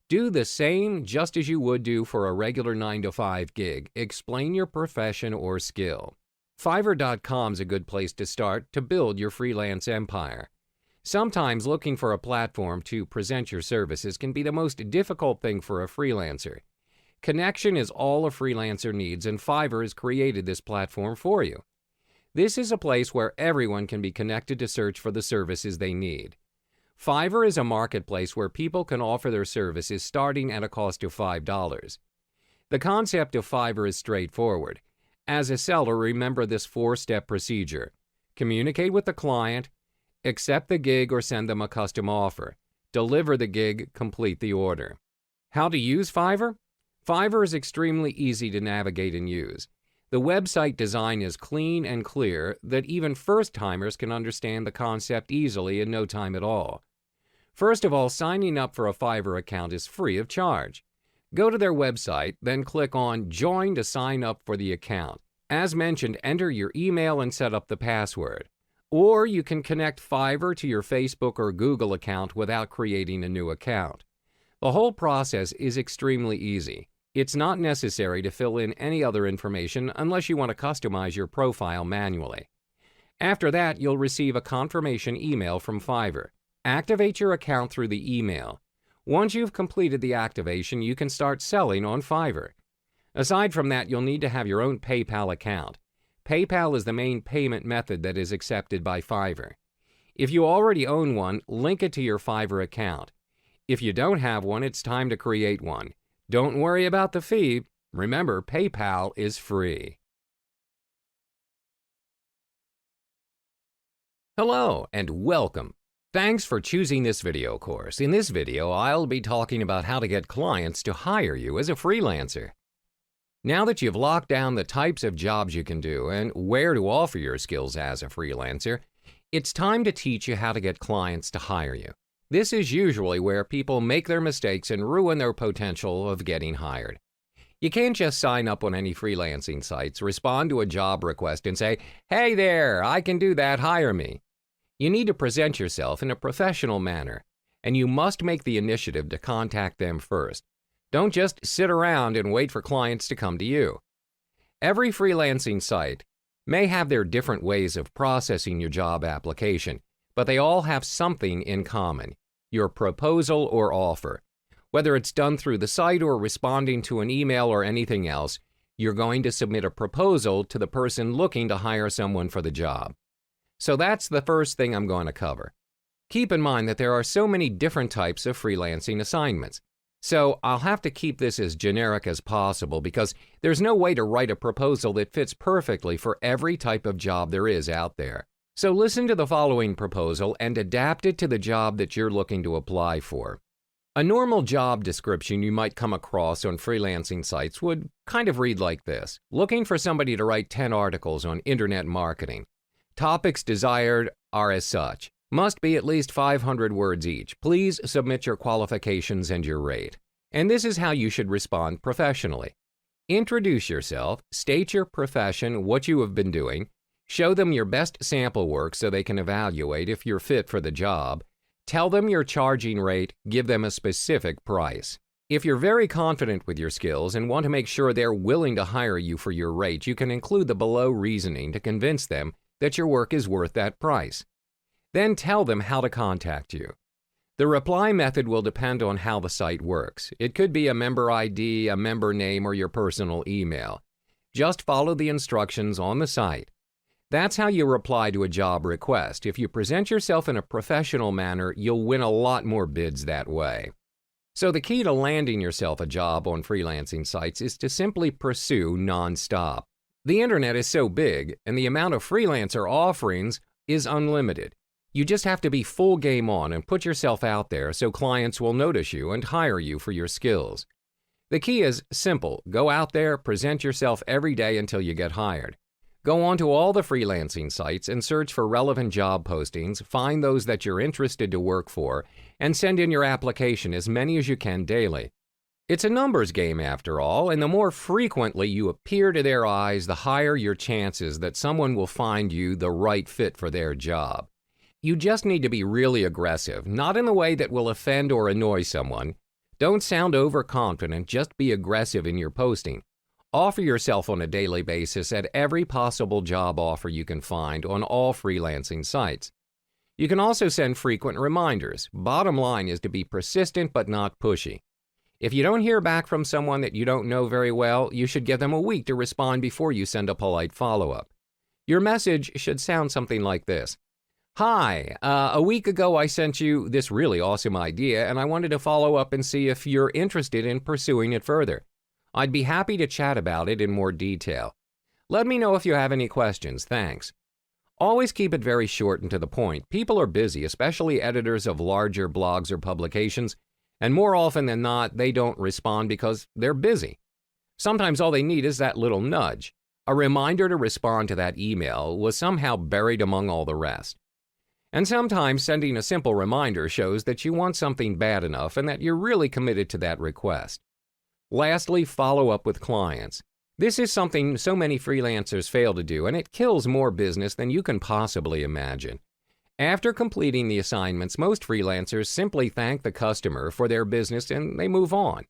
Do the same just as you would do for a regular 9-to-5 gig. Explain your profession or skill. Fiverr.com is a good place to start to build your freelance empire. Sometimes looking for a platform to present your services can be the most difficult thing for a freelancer. Connection is all a freelancer needs, and Fiverr has created this platform for you. This is a place where everyone can be connected to search for the services they need. Fiverr is a marketplace where people can offer their services starting at a cost of $5. The concept of Fiverr is straightforward. As a seller, remember this 4-step procedure. Communicate with the client, accept the gig or send them a custom offer, deliver the gig, complete the order. How to use Fiverr? Fiverr is extremely easy to navigate and use. The website design is clean and clear that even first-timers can understand the concept easily in no time at all. First of all, signing up for a Fiverr account is free of charge. Go to their website, then click on Join to sign up for the account. As mentioned, enter your email and set up the password. Or you can connect Fiverr to your Facebook or Google account without creating a new account. The whole process is extremely easy. It's not necessary to fill in any other information unless you want to customize your profile manually. After that, you'll receive a confirmation email from Fiverr. Activate your account through the email. Once you've completed the activation, you can start selling on Fiverr. Aside from that, you'll need to have your own PayPal account. PayPal is the main payment method that is accepted by Fiverr. If you already own one, link it to your Fiverr account. If you don't have one, it's time to create one. Don't worry about the fee. Remember, PayPal is free. Hello and welcome. Thanks for choosing this video course. In this video, I'll be talking about how to get clients to hire you as a freelancer. Now that you've locked down the types of jobs you can do and where to offer your skills as a freelancer, it's time to teach you how to get clients to hire you. This is usually where people make their mistakes and ruin their potential of getting hired. You can't just sign up on any freelancing sites, respond to a job request and say, "Hey there, I can do that, hire me." You need to present yourself in a professional manner, and you must make the initiative to contact them first. Don't just sit around and wait for clients to come to you. Every freelancing site may have their different ways of processing your job application, but they all have something in common: your proposal or offer. Whether it's done through the site or responding to an email or anything else, you're going to submit a proposal to the person looking to hire someone for the job. So that's the first thing I'm going to cover. Keep in mind that there are so many different types of freelancing assignments. So I'll have to keep this as generic as possible because there's no way to write a proposal that fits perfectly for every type of job there is out there. So listen to the following proposal and adapt it to the job that you're looking to apply for. A normal job description you might come across on freelancing sites would kind of read like this: looking for somebody to write 10 articles on internet marketing. Topics desired are as such. Must be at least 500 words each. Please submit your qualifications and your rate. And this is how you should respond professionally. Introduce yourself, state your profession, what you have been doing, show them your best sample work so they can evaluate if you're fit for the job. Tell them your charging rate, give them a specific price. If you're very confident with your skills and want to make sure they're willing to hire you for your rate, you can include the below reasoning to convince them that your work is worth that price. Then tell them how to contact you. The reply method will depend on how the site works. It could be a member ID, a member name, or your personal email. Just follow the instructions on the site. That's how you reply to a job request. If you present yourself in a professional manner, you'll win a lot more bids that way. So the key to landing yourself a job on freelancing sites is to simply pursue nonstop. The internet is so big, and the amount of freelancer offerings is unlimited. You just have to be full game on and put yourself out there so clients will notice you and hire you for your skills. The key is simple: go out there, present yourself every day until you get hired. Go on to all the freelancing sites and search for relevant job postings, find those that you're interested to work for, and send in your application as many as you can daily. It's a numbers game after all, and the more frequently you appear to their eyes, the higher your chances that someone will find you the right fit for their job. You just need to be really aggressive, not in a way that will offend or annoy someone. Don't sound overconfident, just be aggressive in your posting. Offer yourself on a daily basis at every possible job offer you can find on all freelancing sites. You can also send frequent reminders. Bottom line is to be persistent but not pushy. If you don't hear back from someone that you don't know very well, you should give them a week to respond before you send a polite follow-up. Your message should sound something like this: "Hi, a week ago I sent you this really awesome idea and I wanted to follow up and see if you're interested in pursuing it further. I'd be happy to chat about it in more detail. Let me know if you have any questions. Thanks." Always keep it very short and to the point. People are busy, especially editors of larger blogs or publications, and more often than not, they don't respond because they're busy. Sometimes all they need is that little nudge. A reminder to respond to that email was somehow buried among all the rest. And sometimes sending a simple reminder shows that you want something bad enough and that you're really committed to that request. Lastly, follow up with clients. This is something so many freelancers fail to do, and it kills more business than you can possibly imagine. After completing the assignments, most freelancers simply thank the customer for their business and they move on.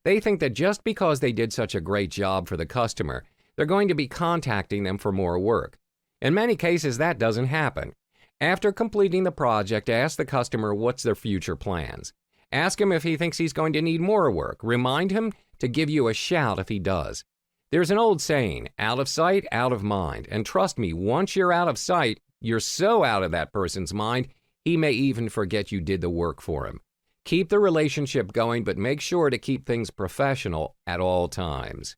They think that just because they did such a great job for the customer, they're going to be contacting them for more work. In many cases, that doesn't happen. After completing the project, ask the customer what's their future plans. Ask him if he thinks he's going to need more work. Remind him to give you a shout if he does. There's an old saying, out of sight, out of mind. And trust me, once you're out of sight, you're so out of that person's mind, he may even forget you did the work for him. Keep the relationship going, but make sure to keep things professional at all times.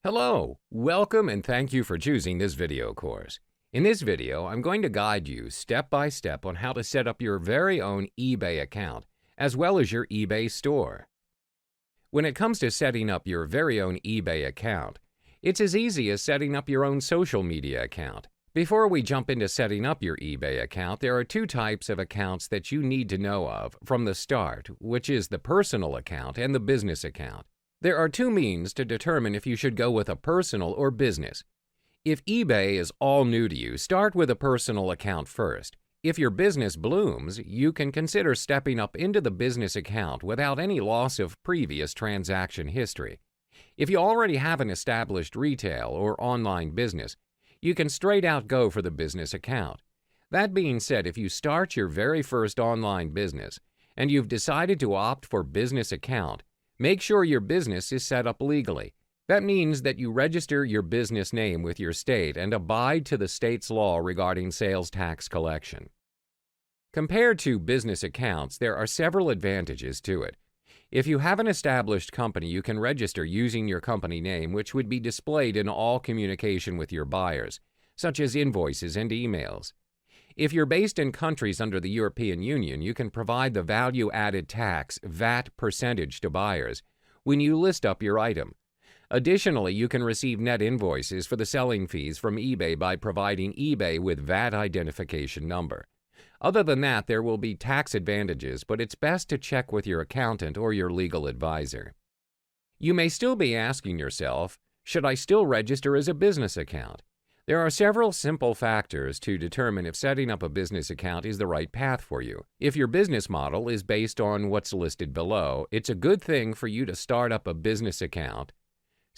Hello, welcome and thank you for choosing this video course. In this video, I'm going to guide you step by step on how to set up your very own eBay account, as well as your eBay store. When it comes to setting up your very own eBay account, it's as easy as setting up your own social media account. Before we jump into setting up your eBay account, there are two types of accounts that you need to know of from the start, which is the personal account and the business account. There are two means to determine if you should go with a personal or business. If eBay is all new to you, start with a personal account first. If your business blooms, you can consider stepping up into the business account without any loss of previous transaction history. If you already have an established retail or online business, you can straight out go for the business account. That being said, if you start your very first online business and you've decided to opt for business account, make sure your business is set up legally. That means that you register your business name with your state and abide to the state's law regarding sales tax collection. Compared to business accounts, there are several advantages to it. If you have an established company, you can register using your company name, which would be displayed in all communication with your buyers, such as invoices and emails. If you're based in countries under the European Union, you can provide the value-added tax (VAT) percentage to buyers when you list up your item. Additionally, you can receive net invoices for the selling fees from eBay by providing eBay with VAT identification number. Other than that, there will be tax advantages, but it's best to check with your accountant or your legal advisor. You may still be asking yourself, should I still register as a business account? There are several simple factors to determine if setting up a business account is the right path for you. If your business model is based on what's listed below, it's a good thing for you to start up a business account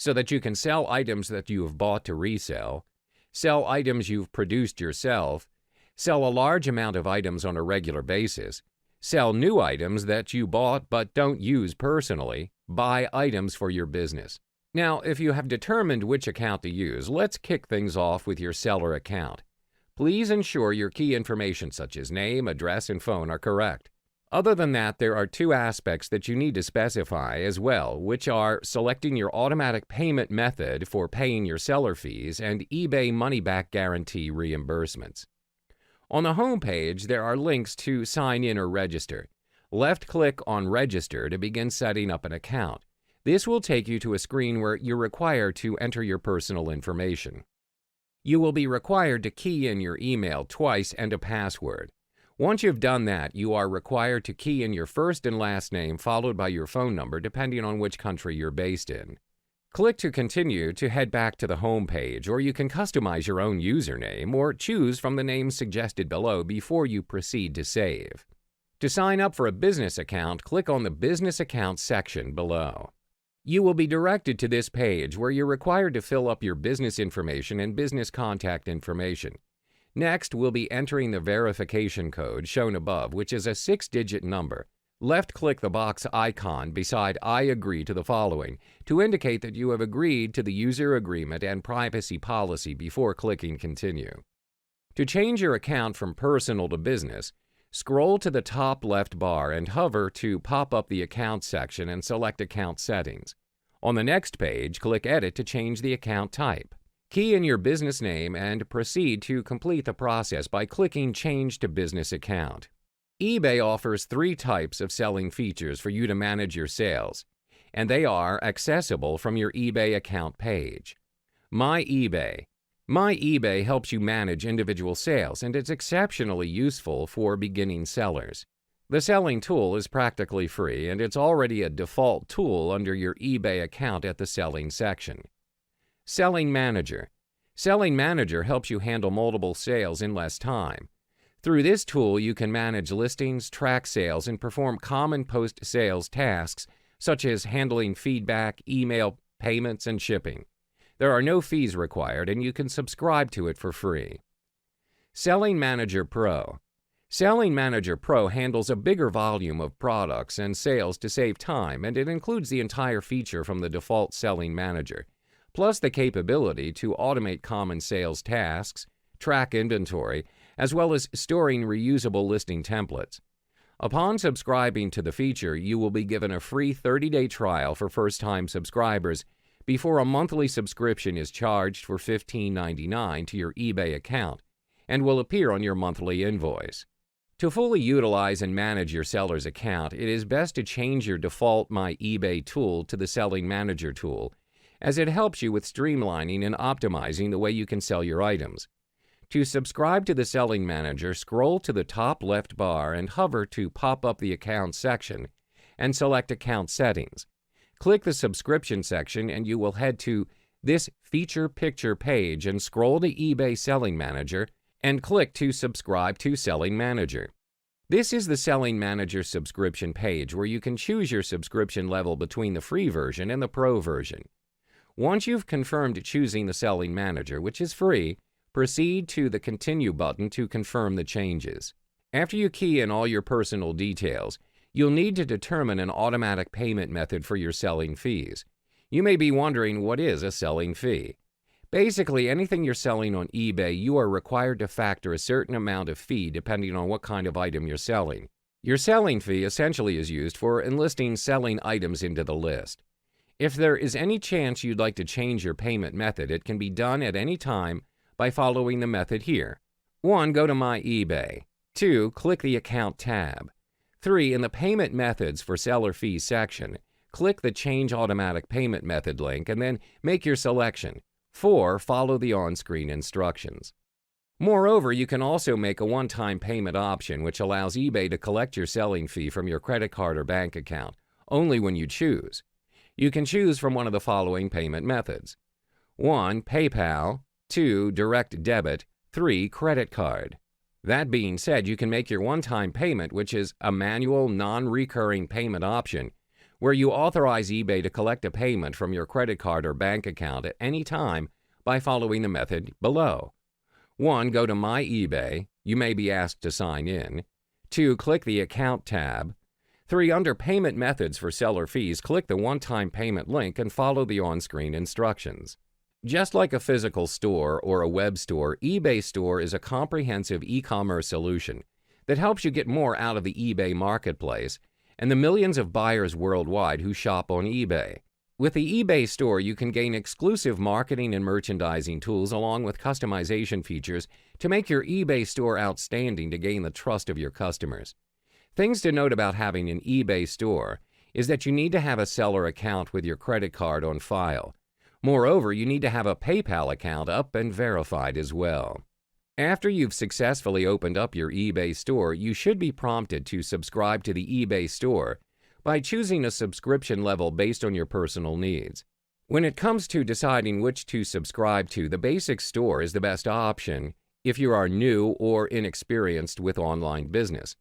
so that you can sell items that you have bought to resell, sell items you've produced yourself, sell a large amount of items on a regular basis, sell new items that you bought but don't use personally, buy items for your business. Now, if you have determined which account to use, let's kick things off with your seller account. Please ensure your key information such as name, address, and phone are correct. Other than that, there are two aspects that you need to specify as well, which are selecting your automatic payment method for paying your seller fees and eBay money-back guarantee reimbursements. On the home page, there are links to sign in or register. Left-click on Register to begin setting up an account. This will take you to a screen where you're required to enter your personal information. You will be required to key in your email twice and a password. Once you've done that, you are required to key in your first and last name followed by your phone number depending on which country you're based in. Click to continue to head back to the home page, or you can customize your own username or choose from the names suggested below before you proceed to save. To sign up for a business account, click on the Business Account section below. You will be directed to this page where you're required to fill up your business information and business contact information. Next, we'll be entering the verification code shown above, which is a 6-digit number. Left-click the box icon beside I agree to the following to indicate that you have agreed to the user agreement and privacy policy before clicking continue. To change your account from personal to business, scroll to the top left bar and hover to pop up the account section and select account settings. On the next page, click edit to change the account type. Key in your business name and proceed to complete the process by clicking Change to Business Account. eBay offers 3 types of selling features for you to manage your sales, and they are accessible from your eBay account page. My eBay. My eBay helps you manage individual sales, and it's exceptionally useful for beginning sellers. The selling tool is practically free, and it's already a default tool under your eBay account at the Selling section. Selling Manager. Selling Manager helps you handle multiple sales in less time. Through this tool, you can manage listings, track sales, and perform common post-sales tasks such as handling feedback, email, payments, and shipping. There are no fees required, and you can subscribe to it for free. Selling Manager Pro. Selling Manager Pro handles a bigger volume of products and sales to save time, and it includes the entire feature from the default Selling Manager, plus the capability to automate common sales tasks, track inventory, as well as storing reusable listing templates. Upon subscribing to the feature, you will be given a free 30-day trial for first-time subscribers before a monthly subscription is charged for $15.99 to your eBay account and will appear on your monthly invoice. To fully utilize and manage your seller's account, it is best to change your default My eBay tool to the Selling Manager tool, as it helps you with streamlining and optimizing the way you can sell your items. To subscribe to the Selling Manager, scroll to the top left bar and hover to pop up the Account section and select Account Settings. Click the Subscription section and you will head to this Feature Picture page and scroll to eBay Selling Manager and click to subscribe to Selling Manager. This is the Selling Manager subscription page where you can choose your subscription level between the free version and the pro version. Once you've confirmed choosing the Selling Manager, which is free, proceed to the Continue button to confirm the changes. After you key in all your personal details, you'll need to determine an automatic payment method for your selling fees. You may be wondering, what is a selling fee? Basically, anything you're selling on eBay, you are required to factor a certain amount of fee depending on what kind of item you're selling. Your selling fee essentially is used for enlisting selling items into the list. If there is any chance you'd like to change your payment method, it can be done at any time by following the method here. 1. Go to My eBay. 2. Click the Account tab. 3. In the Payment Methods for Seller Fees section, click the Change Automatic Payment Method link and then make your selection. 4. Follow the on-screen instructions. Moreover, you can also make a one-time payment option which allows eBay to collect your selling fee from your credit card or bank account, only when you choose. You can choose from one of the following payment methods. 1. PayPal. 2. Direct debit. 3. Credit card. That being said, you can make your one-time payment, which is a manual, non-recurring payment option, where you authorize eBay to collect a payment from your credit card or bank account at any time by following the method below. 1. Go to My eBay. You may be asked to sign in. 2. Click the Account tab. 3. Under Payment Methods for Seller Fees, click the one-time payment link and follow the on-screen instructions. Just like a physical store or a web store, eBay Store is a comprehensive e-commerce solution that helps you get more out of the eBay marketplace and the millions of buyers worldwide who shop on eBay. With the eBay Store, you can gain exclusive marketing and merchandising tools along with customization features to make your eBay Store outstanding to gain the trust of your customers. Things to note about having an eBay Store is that you need to have a seller account with your credit card on file. Moreover, you need to have a PayPal account up and verified as well. After you've successfully opened up your eBay Store, you should be prompted to subscribe to the eBay Store by choosing a subscription level based on your personal needs. When it comes to deciding which to subscribe to, the basic store is the best option if you are new or inexperienced with online business.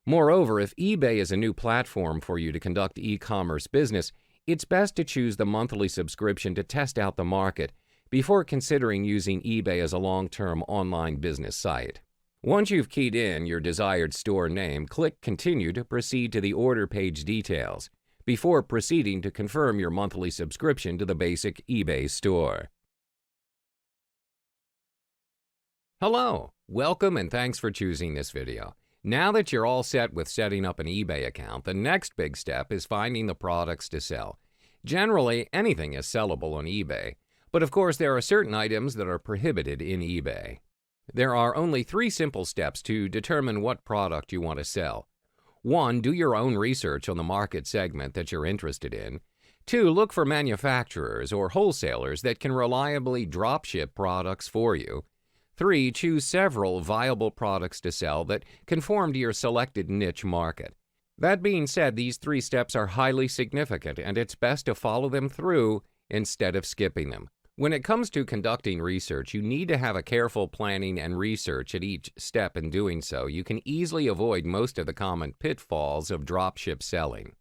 Moreover, if eBay is a new platform for you to conduct e-commerce business, it's best to choose the monthly subscription to test out the market before considering using eBay as a long-term online business site. Once you've keyed in your desired store name, click Continue to proceed to the order page details before proceeding to confirm your monthly subscription to the basic eBay store. Hello, welcome and thanks for choosing this video. Now that you're all set with setting up an eBay account, the next big step is finding the products to sell. Generally, anything is sellable on eBay, but of course there are certain items that are prohibited in eBay. There are only 3 simple steps to determine what product you want to sell. 1. Do your own research on the market segment that you're interested in. 2. Look for manufacturers or wholesalers that can reliably dropship products for you. 3. Choose several viable products to sell that conform to your selected niche market. That being said, these 3 steps are highly significant, and it's best to follow them through instead of skipping them. When it comes to conducting research, you need to have a careful planning and research at each step. In doing so, you can easily avoid most of the common pitfalls of dropship selling.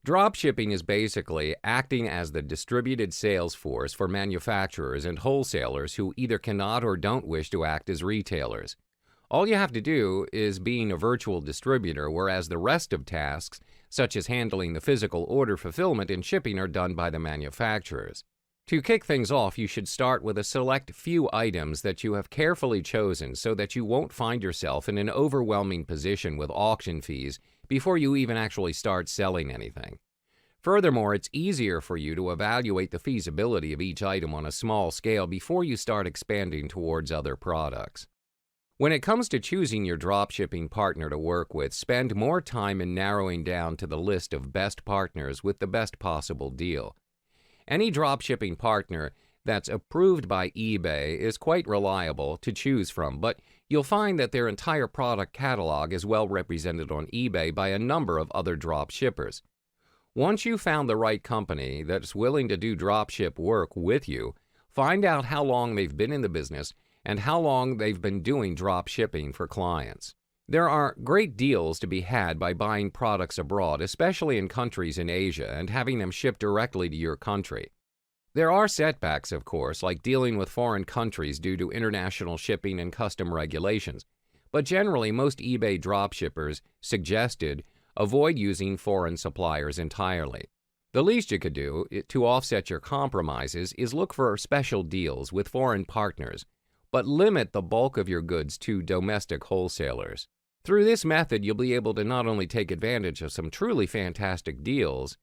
Dropshipping is basically acting as the distributed sales force for manufacturers and wholesalers who either cannot or don't wish to act as retailers. All you have to do is being a virtual distributor, whereas the rest of tasks, such as handling the physical order fulfillment and shipping, are done by the manufacturers. To kick things off, you should start with a select few items that you have carefully chosen so that you won't find yourself in an overwhelming position with auction fees before you even actually start selling anything. Furthermore, it's easier for you to evaluate the feasibility of each item on a small scale before you start expanding towards other products. When it comes to choosing your dropshipping partner to work with, spend more time in narrowing down to the list of best partners with the best possible deal. Any dropshipping partner that's approved by eBay is quite reliable to choose from, but you'll find that their entire product catalog is well represented on eBay by a number of other dropshippers. Once you've found the right company that's willing to do dropship work with you, find out how long they've been in the business and how long they've been doing drop shipping for clients. There are great deals to be had by buying products abroad, especially in countries in Asia, and having them shipped directly to your country. There are setbacks, of course, like dealing with foreign countries due to international shipping and custom regulations, but generally most eBay dropshippers suggested avoid using foreign suppliers entirely. The least you could do to offset your compromises is look for special deals with foreign partners, but limit the bulk of your goods to domestic wholesalers. Through this method, you'll be able to not only take advantage of some truly fantastic deals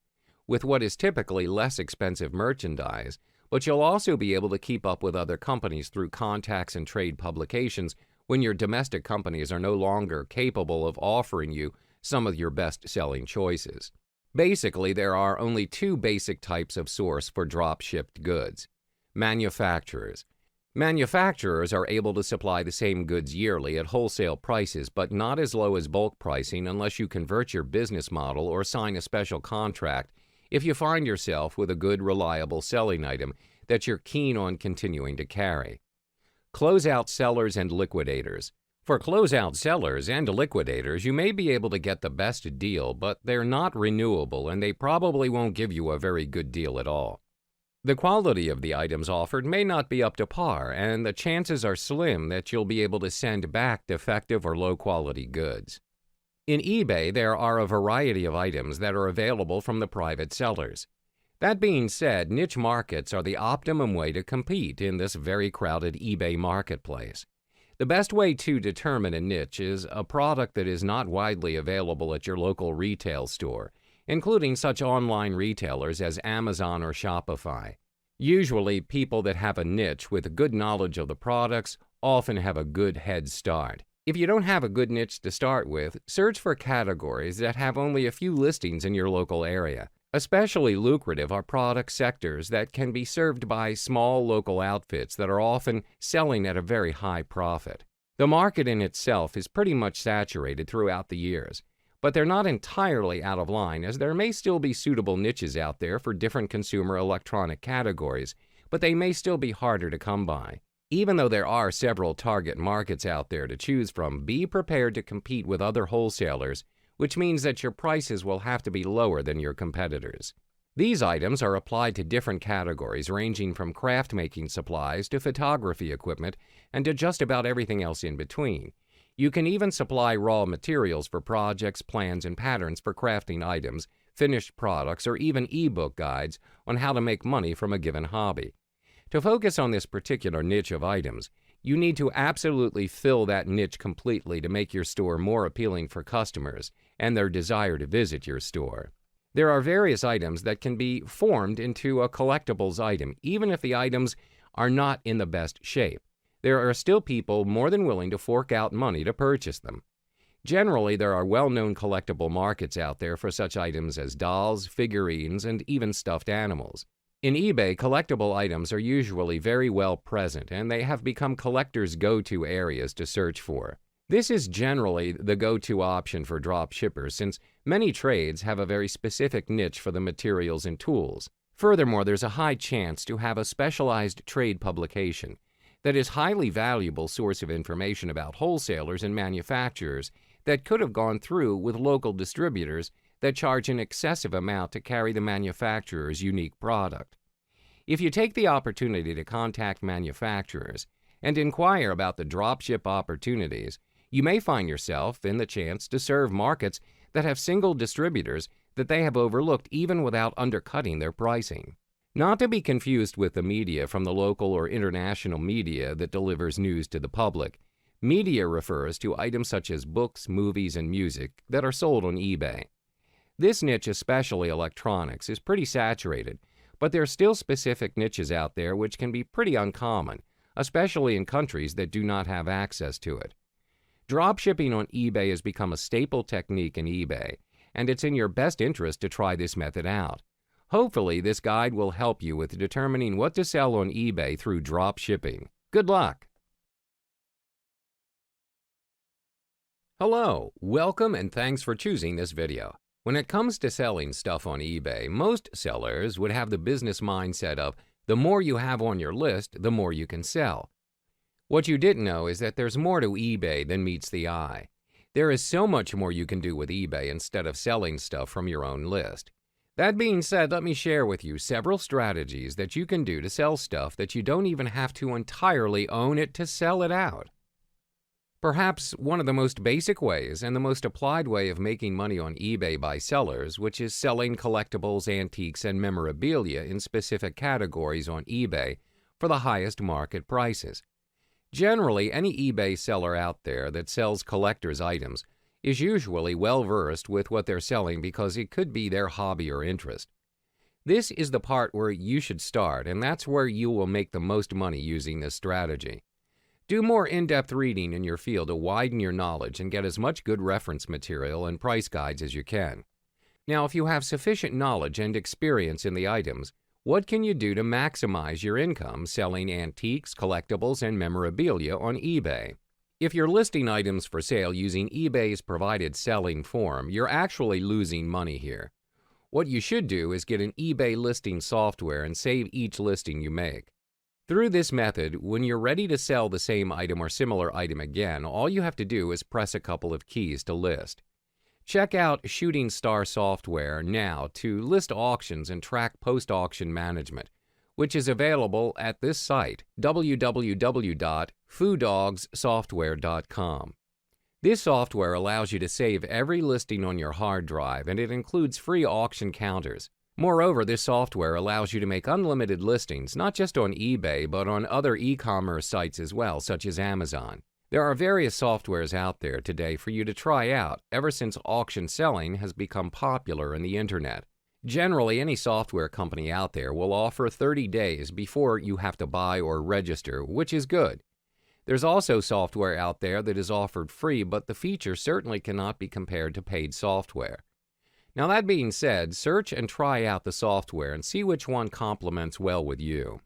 with what is typically less expensive merchandise, but you'll also be able to keep up with other companies through contacts and trade publications when your domestic companies are no longer capable of offering you some of your best-selling choices. Basically, there are only 2 basic types of source for drop-shipped goods. Manufacturers. Manufacturers are able to supply the same goods yearly at wholesale prices, but not as low as bulk pricing unless you convert your business model or sign a special contract if you find yourself with a good, reliable selling item that you're keen on continuing to carry. Closeout sellers and liquidators. For closeout sellers and liquidators, you may be able to get the best deal, but they're not renewable and they probably won't give you a very good deal at all. The quality of the items offered may not be up to par, and the chances are slim that you'll be able to send back defective or low-quality goods. In eBay, there are a variety of items that are available from the private sellers. That being said, niche markets are the optimum way to compete in this very crowded eBay marketplace. The best way to determine a niche is a product that is not widely available at your local retail store, including such online retailers as Amazon or Shopify. Usually, people that have a niche with a good knowledge of the products often have a good head start. If you don't have a good niche to start with, search for categories that have only a few listings in your local area. Especially lucrative are product sectors that can be served by small local outfits that are often selling at a very high profit. The market in itself is pretty much saturated throughout the years, but they're not entirely out of line, as there may still be suitable niches out there for different consumer electronic categories, but they may still be harder to come by. Even though there are several target markets out there to choose from, be prepared to compete with other wholesalers, which means that your prices will have to be lower than your competitors. These items are applied to different categories ranging from craft-making supplies to photography equipment and to just about everything else in between. You can even supply raw materials for projects, plans, and patterns for crafting items, finished products, or even ebook guides on how to make money from a given hobby. To focus on this particular niche of items, you need to absolutely fill that niche completely to make your store more appealing for customers and their desire to visit your store. There are various items that can be formed into a collectibles item, even if the items are not in the best shape. There are still people more than willing to fork out money to purchase them. Generally, there are well-known collectible markets out there for such items as dolls, figurines, and even stuffed animals. In eBay, collectible items are usually very well present, and they have become collectors' go-to areas to search for. This is generally the go-to option for drop shippers since many trades have a very specific niche for the materials and tools. Furthermore, there's a high chance to have a specialized trade publication that is highly valuable source of information about wholesalers and manufacturers that could have gone through with local distributors that charge an excessive amount to carry the manufacturer's unique product. If you take the opportunity to contact manufacturers and inquire about the dropship opportunities, you may find yourself in the chance to serve markets that have single distributors that they have overlooked even without undercutting their pricing. Not to be confused with the media from the local or international media that delivers news to the public. Media refers to items such as books, movies, and music that are sold on eBay. This niche, especially electronics, is pretty saturated, but there are still specific niches out there which can be pretty uncommon, especially in countries that do not have access to it. Dropshipping on eBay has become a staple technique in eBay, and it's in your best interest to try this method out. Hopefully, this guide will help you with determining what to sell on eBay through dropshipping. Good luck! Hello, welcome and thanks for choosing this video. When it comes to selling stuff on eBay, most sellers would have the business mindset of the more you have on your list, the more you can sell. What you didn't know is that there's more to eBay than meets the eye. There is so much more you can do with eBay instead of selling stuff from your own list. That being said, let me share with you several strategies that you can do to sell stuff that you don't even have to entirely own it to sell it out. Perhaps one of the most basic ways and the most applied way of making money on eBay by sellers, which is selling collectibles, antiques, and memorabilia in specific categories on eBay for the highest market prices. Generally, any eBay seller out there that sells collector's items is usually well-versed with what they're selling because it could be their hobby or interest. This is the part where you should start, and that's where you will make the most money using this strategy. Do more in-depth reading in your field to widen your knowledge and get as much good reference material and price guides as you can. Now, if you have sufficient knowledge and experience in the items, what can you do to maximize your income selling antiques, collectibles, and memorabilia on eBay? If you're listing items for sale using eBay's provided selling form, you're actually losing money here. What you should do is get an eBay listing software and save each listing you make. Through this method, when you're ready to sell the same item or similar item again, all you have to do is press a couple of keys to list. Check out Shooting Star software now to list auctions and track post-auction management, which is available at this site, www.foodogssoftware.com. This software allows you to save every listing on your hard drive, and it includes free auction counters. Moreover, this software allows you to make unlimited listings, not just on eBay, but on other e-commerce sites as well, such as Amazon. There are various softwares out there today for you to try out, ever since auction selling has become popular in the internet. Generally, any software company out there will offer 30 days before you have to buy or register, which is good. There's also software out there that is offered free, but the features certainly cannot be compared to paid software. Now, that being said, search and try out the software and see which one complements well with you.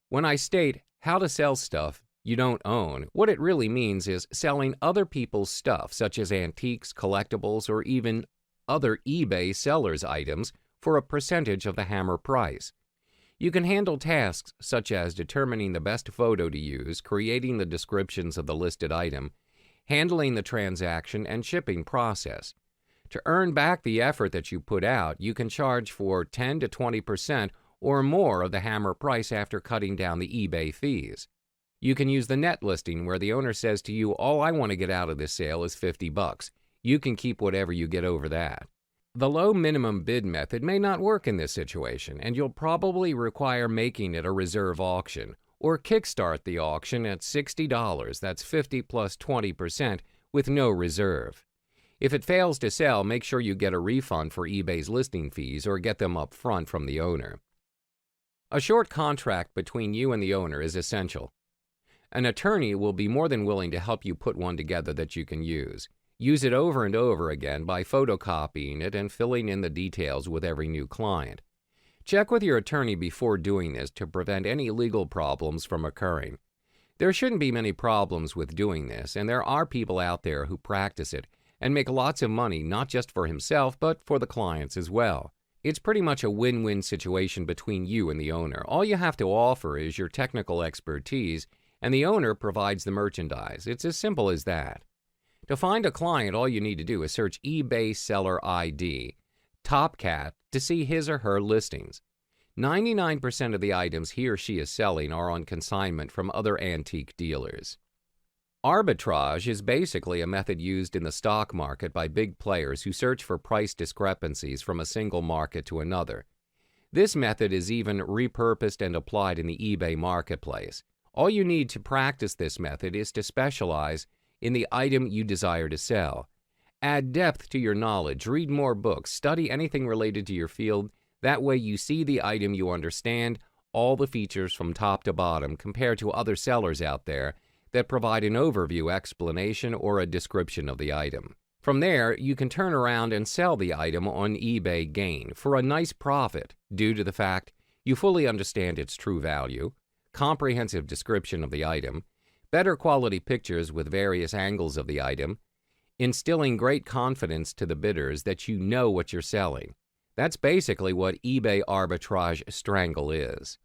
When I state how to sell stuff you don't own, what it really means is selling other people's stuff, such as antiques, collectibles, or even other eBay sellers' items for a percentage of the hammer price. You can handle tasks such as determining the best photo to use, creating the descriptions of the listed item, handling the transaction, and shipping process. To earn back the effort that you put out, you can charge for 10 to 20% or more of the hammer price after cutting down the eBay fees. You can use the net listing where the owner says to you, all I want to get out of this sale is $50. You can keep whatever you get over that. The low minimum bid method may not work in this situation, and you'll probably require making it a reserve auction or kickstart the auction at $60, that's 50 plus 20%, with no reserve. If it fails to sell, make sure you get a refund for eBay's listing fees or get them up front from the owner. A short contract between you and the owner is essential. An attorney will be more than willing to help you put one together that you can use. Use it over and over again by photocopying it and filling in the details with every new client. Check with your attorney before doing this to prevent any legal problems from occurring. There shouldn't be many problems with doing this, and there are people out there who practice it and make lots of money not just for himself but for the clients as well. It's pretty much a win-win situation between you and the owner. All you have to offer is your technical expertise, and the owner provides the merchandise. It's as simple as that. To find a client, all you need to do is search eBay Seller ID, Acct, to see his or her listings. 99% of the items he or she is selling are on consignment from other antique dealers. Arbitrage is basically a method used in the stock market by big players who search for price discrepancies from a single market to another. This method is even repurposed and applied in the eBay marketplace. All you need to practice this method is to specialize in the item you desire to sell. Add depth to your knowledge, read more books, study anything related to your field. That way you see the item, you understand all the features from top to bottom compared to other sellers out there that provide an overview, explanation, or a description of the item. From there, you can turn around and sell the item on eBay Gain for a nice profit due to the fact you fully understand its true value, comprehensive description of the item, better quality pictures with various angles of the item, instilling great confidence to the bidders that you know what you're selling. That's basically what eBay arbitrage strangle is.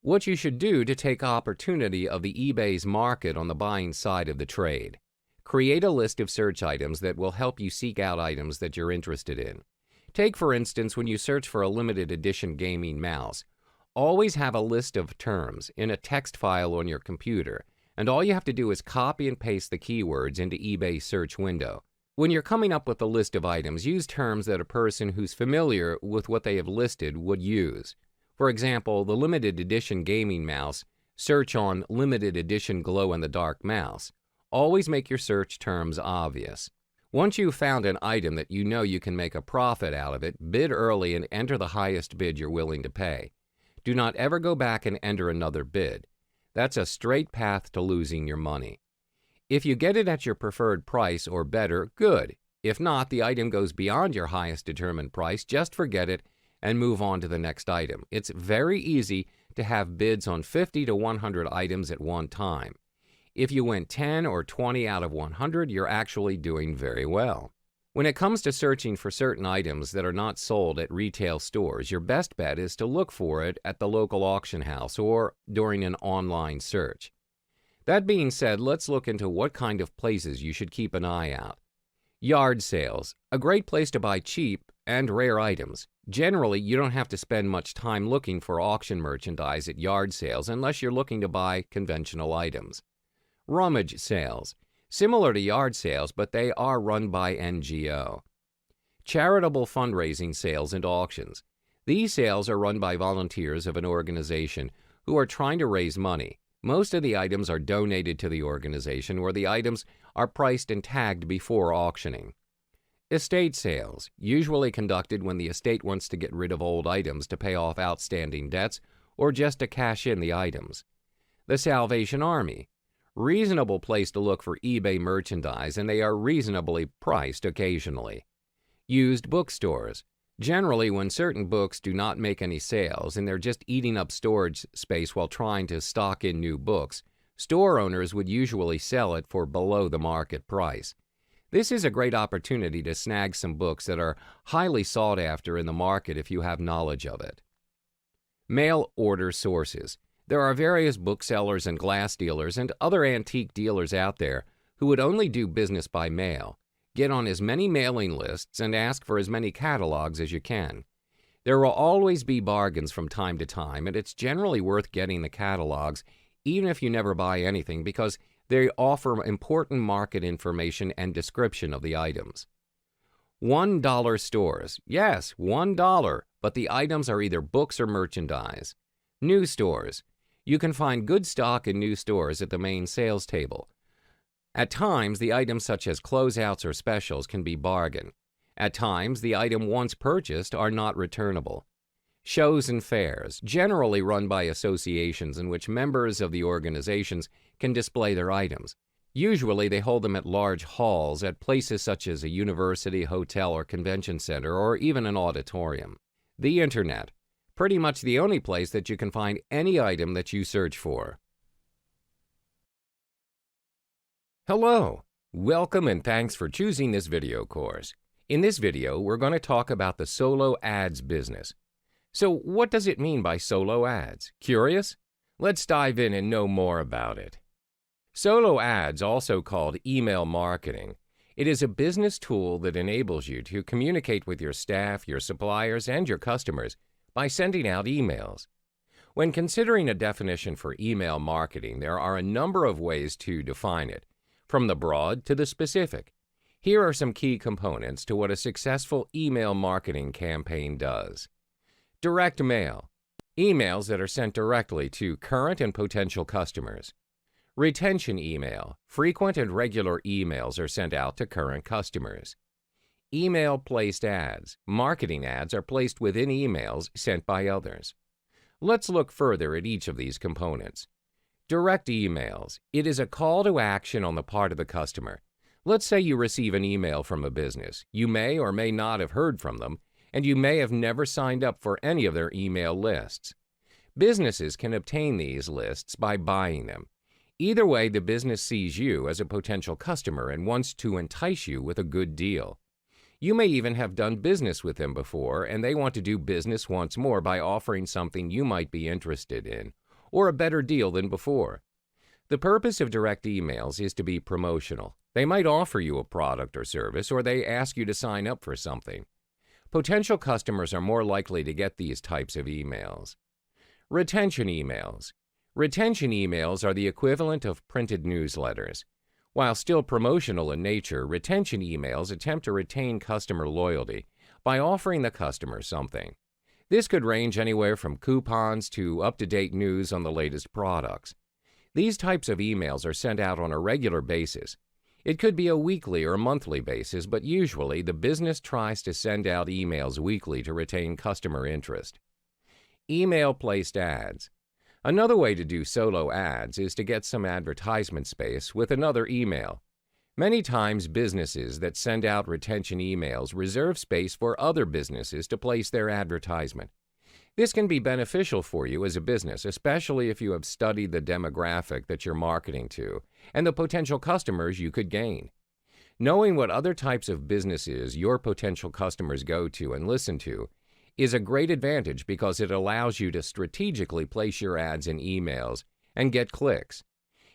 What you should do to take opportunity of the eBay's market on the buying side of the trade. Create a list of search items that will help you seek out items that you're interested in. Take, for instance, when you search for a limited edition gaming mouse. Always have a list of terms in a text file on your computer, and all you have to do is copy and paste the keywords into eBay's search window. When you're coming up with a list of items, use terms that a person who's familiar with what they have listed would use. For example, the limited edition gaming mouse, search on limited edition glow-in-the-dark mouse. Always make your search terms obvious. Once you've found an item that you know you can make a profit out of it, bid early and enter the highest bid you're willing to pay. Do not ever go back and enter another bid. That's a straight path to losing your money. If you get it at your preferred price or better, good. If not, the item goes beyond your highest determined price, just forget it and move on to the next item. It's very easy to have bids on 50 to 100 items at one time. If you went 10 or 20 out of 100, you're actually doing very well. When it comes to searching for certain items that are not sold at retail stores, your best bet is to look for it at the local auction house or during an online search. That being said, let's look into what kind of places you should keep an eye out. Yard sales, a great place to buy cheap and rare items. Generally, you don't have to spend much time looking for auction merchandise at yard sales unless you're looking to buy conventional items. Rummage sales, similar to yard sales, but they are run by NGO. Charitable fundraising sales and auctions. These sales are run by volunteers of an organization who are trying to raise money. Most of the items are donated to the organization, where the items are priced and tagged before auctioning. Estate sales, usually conducted when the estate wants to get rid of old items to pay off outstanding debts or just to cash in the items. The Salvation Army, reasonable place to look for eBay merchandise, and they are reasonably priced occasionally. Used bookstores, generally when certain books do not make any sales and they're just eating up storage space while trying to stock in new books, store owners would usually sell it for below the market price. This is a great opportunity to snag some books that are highly sought after in the market if you have knowledge of it. Mail order sources. There are various booksellers and glass dealers and other antique dealers out there who would only do business by mail. Get on as many mailing lists and ask for as many catalogs as you can. There will always be bargains from time to time, and it's generally worth getting the catalogs even if you never buy anything, because they offer important market information and description of the items. $1 stores. Yes, $1, but the items are either books or merchandise. New stores. You can find good stock in new stores at the main sales table. At times, the items such as closeouts or specials can be bargain. At times, the item once purchased are not returnable. Shows and fairs, generally run by associations in which members of the organizations can display their items. Usually, they hold them at large halls at places such as a university, hotel, or convention center, or even an auditorium. The Internet. Pretty much the only place that you can find any item that you search for. Hello! Welcome and thanks for choosing this video course. In this video, we're going to talk about the solo ads business. So what does it mean by solo ads? Curious? Let's dive in and know more about it. Solo ads, also called email marketing, it is a business tool that enables you to communicate with your staff, your suppliers, and your customers by sending out emails. When considering a definition for email marketing, there are a number of ways to define it, from the broad to the specific. Here are some key components to what a successful email marketing campaign does. Direct mail, emails that are sent directly to current and potential customers. Retention email, frequent and regular emails are sent out to current customers. Email-placed ads, marketing ads are placed within emails sent by others. Let's look further at each of these components. Direct emails, it is a call to action on the part of the customer. Let's say you receive an email from a business. You may or may not have heard from them, and you may have never signed up for any of their email lists. Businesses can obtain these lists by buying them. Either way, the business sees you as a potential customer and wants to entice you with a good deal. You may even have done business with them before, and they want to do business once more by offering something you might be interested in, or a better deal than before. The purpose of direct emails is to be promotional. They might offer you a product or service, or they ask you to sign up for something. Potential customers are more likely to get these types of emails. Retention emails. Retention emails are the equivalent of printed newsletters. While still promotional in nature, retention emails attempt to retain customer loyalty by offering the customer something. This could range anywhere from coupons to up-to-date news on the latest products. These types of emails are sent out on a regular basis. It could be a weekly or monthly basis, but usually the business tries to send out emails weekly to retain customer interest. Email-placed ads. Another way to do solo ads is to get some advertisement space with another email. Many times businesses that send out retention emails reserve space for other businesses to place their advertisement. This can be beneficial for you as a business, especially if you have studied the demographic that you're marketing to and the potential customers you could gain. Knowing what other types of businesses your potential customers go to and listen to is a great advantage because it allows you to strategically place your ads in emails and get clicks.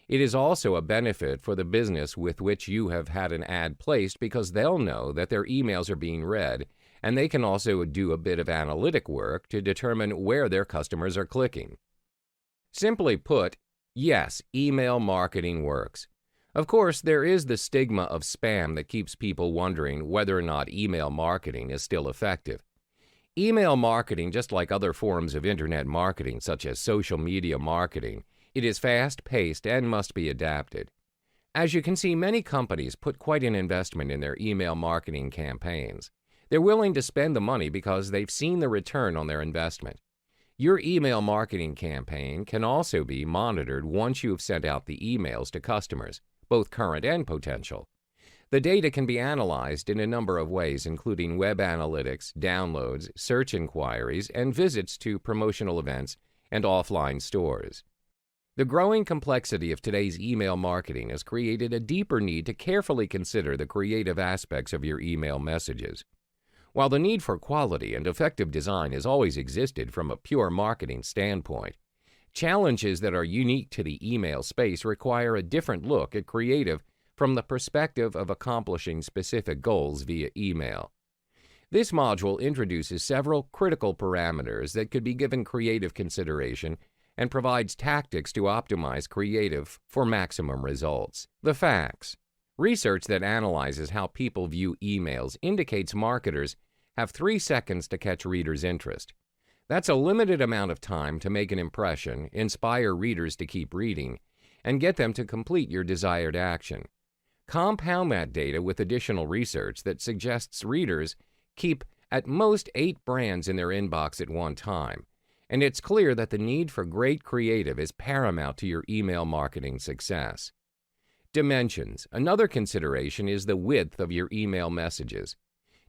It is also a benefit for the business with which you have had an ad placed because they'll know that their emails are being read, and they can also do a bit of analytic work to determine where their customers are clicking. Simply put, yes, email marketing works. Of course, there is the stigma of spam that keeps people wondering whether or not email marketing is still effective. Email marketing, just like other forms of internet marketing such as social media marketing, it is fast-paced and must be adapted. As you can see, many companies put quite an investment in their email marketing campaigns. They're willing to spend the money because they've seen the return on their investment. Your email marketing campaign can also be monitored once you have sent out the emails to customers, both current and potential. The data can be analyzed in a number of ways, including web analytics, downloads, search inquiries, and visits to promotional events and offline stores. The growing complexity of today's email marketing has created a deeper need to carefully consider the creative aspects of your email messages. While the need for quality and effective design has always existed from a pure marketing standpoint, challenges that are unique to the email space require a different look at creative from the perspective of accomplishing specific goals via email. This module introduces several critical parameters that could be given creative consideration and provides tactics to optimize creative for maximum results. The facts. Research that analyzes how people view emails indicates marketers have 3 seconds to catch readers' interest. That's a limited amount of time to make an impression, inspire readers to keep reading, and get them to complete your desired action. Compound that data with additional research that suggests readers keep at most 8 brands in their inbox at one time, and it's clear that the need for great creative is paramount to your email marketing success. Dimensions. Another consideration is the width of your email messages.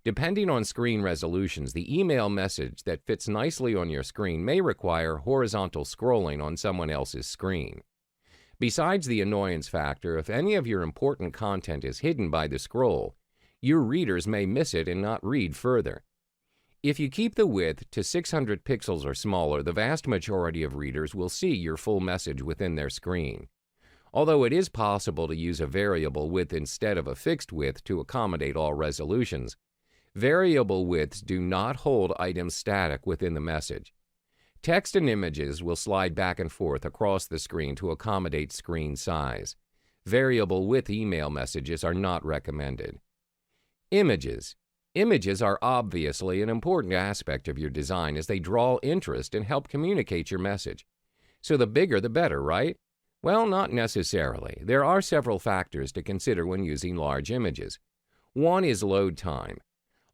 Depending on screen resolutions, the email message that fits nicely on your screen may require horizontal scrolling on someone else's screen. Besides the annoyance factor, if any of your important content is hidden by the scroll, your readers may miss it and not read further. If you keep the width to 600 pixels or smaller, the vast majority of readers will see your full message within their screen. Although it is possible to use a variable width instead of a fixed width to accommodate all resolutions, variable widths do not hold items static within the message. Text and images will slide back and forth across the screen to accommodate screen size. Variable width email messages are not recommended. Images. Images are obviously an important aspect of your design as they draw interest and help communicate your message. So the bigger the better, right? Well, not necessarily. There are several factors to consider when using large images. One is load time.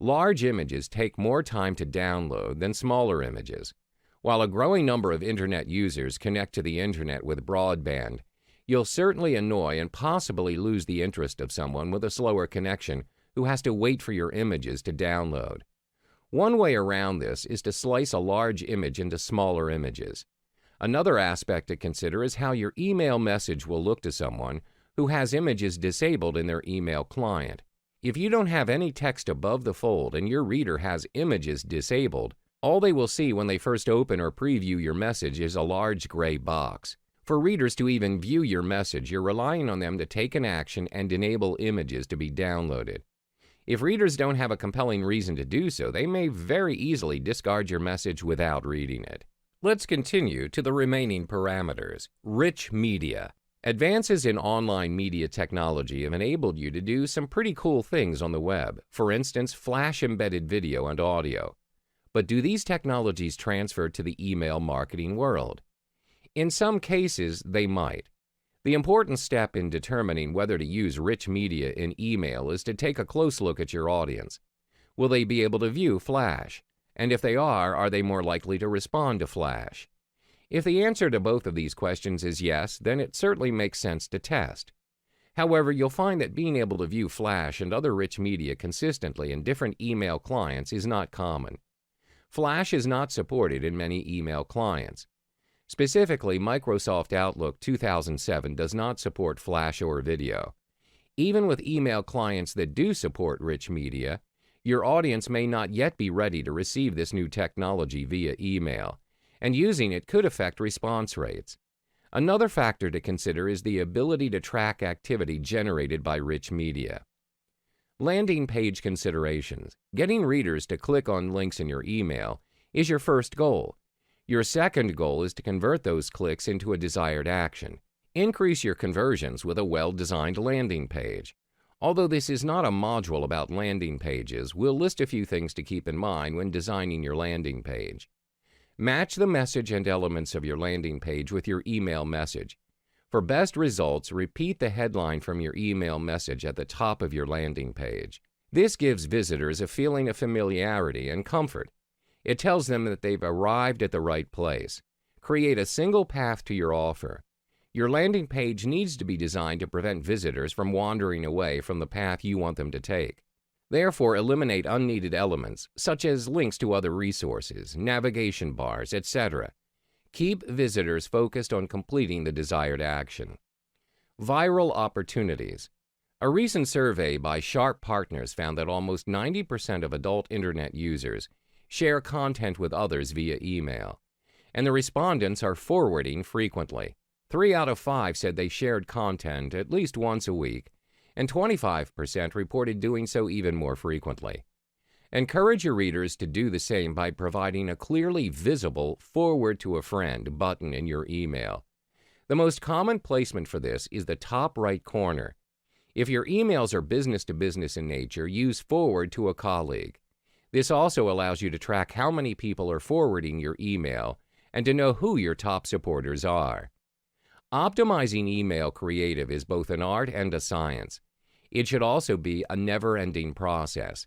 Large images take more time to download than smaller images. While a growing number of internet users connect to the internet with broadband, you'll certainly annoy and possibly lose the interest of someone with a slower connection who has to wait for your images to download. One way around this is to slice a large image into smaller images. Another aspect to consider is how your email message will look to someone who has images disabled in their email client. If you don't have any text above the fold and your reader has images disabled, all they will see when they first open or preview your message is a large gray box. For readers to even view your message, you're relying on them to take an action and enable images to be downloaded. If readers don't have a compelling reason to do so, they may very easily discard your message without reading it. Let's continue to the remaining parameters. Rich media. Advances in online media technology have enabled you to do some pretty cool things on the web. For instance, flash-embedded video and audio. But do these technologies transfer to the email marketing world? In some cases, they might. The important step in determining whether to use rich media in email is to take a close look at your audience. Will they be able to view Flash? And if they are they more likely to respond to Flash? If the answer to both of these questions is yes, then it certainly makes sense to test. However, you'll find that being able to view Flash and other rich media consistently in different email clients is not common. Flash is not supported in many email clients. Specifically, Microsoft Outlook 2007 does not support Flash or video. Even with email clients that do support rich media, your audience may not yet be ready to receive this new technology via email, and using it could affect response rates. Another factor to consider is the ability to track activity generated by rich media. Landing page considerations. Getting readers to click on links in your email is your first goal. Your second goal is to convert those clicks into a desired action. Increase your conversions with a well-designed landing page. Although this is not a module about landing pages, we'll list a few things to keep in mind when designing your landing page. Match the message and elements of your landing page with your email message. For best results, repeat the headline from your email message at the top of your landing page. This gives visitors a feeling of familiarity and comfort. It tells them that they've arrived at the right place. Create a single path to your offer. Your landing page needs to be designed to prevent visitors from wandering away from the path you want them to take. Therefore, eliminate unneeded elements, such as links to other resources, navigation bars, etc. Keep visitors focused on completing the desired action. Viral opportunities. A recent survey by Sharp Partners found that almost 90% of adult internet users share content with others via email, and the respondents are forwarding frequently. 3 out of 5 said they shared content at least once a week, and 25% reported doing so even more frequently. Encourage your readers to do the same by providing a clearly visible "Forward to a Friend" button in your email. The most common placement for this is the top right corner. If your emails are business-to-business in nature, use "Forward to a Colleague." This also allows you to track how many people are forwarding your email and to know who your top supporters are. Optimizing email creative is both an art and a science. It should also be a never-ending process.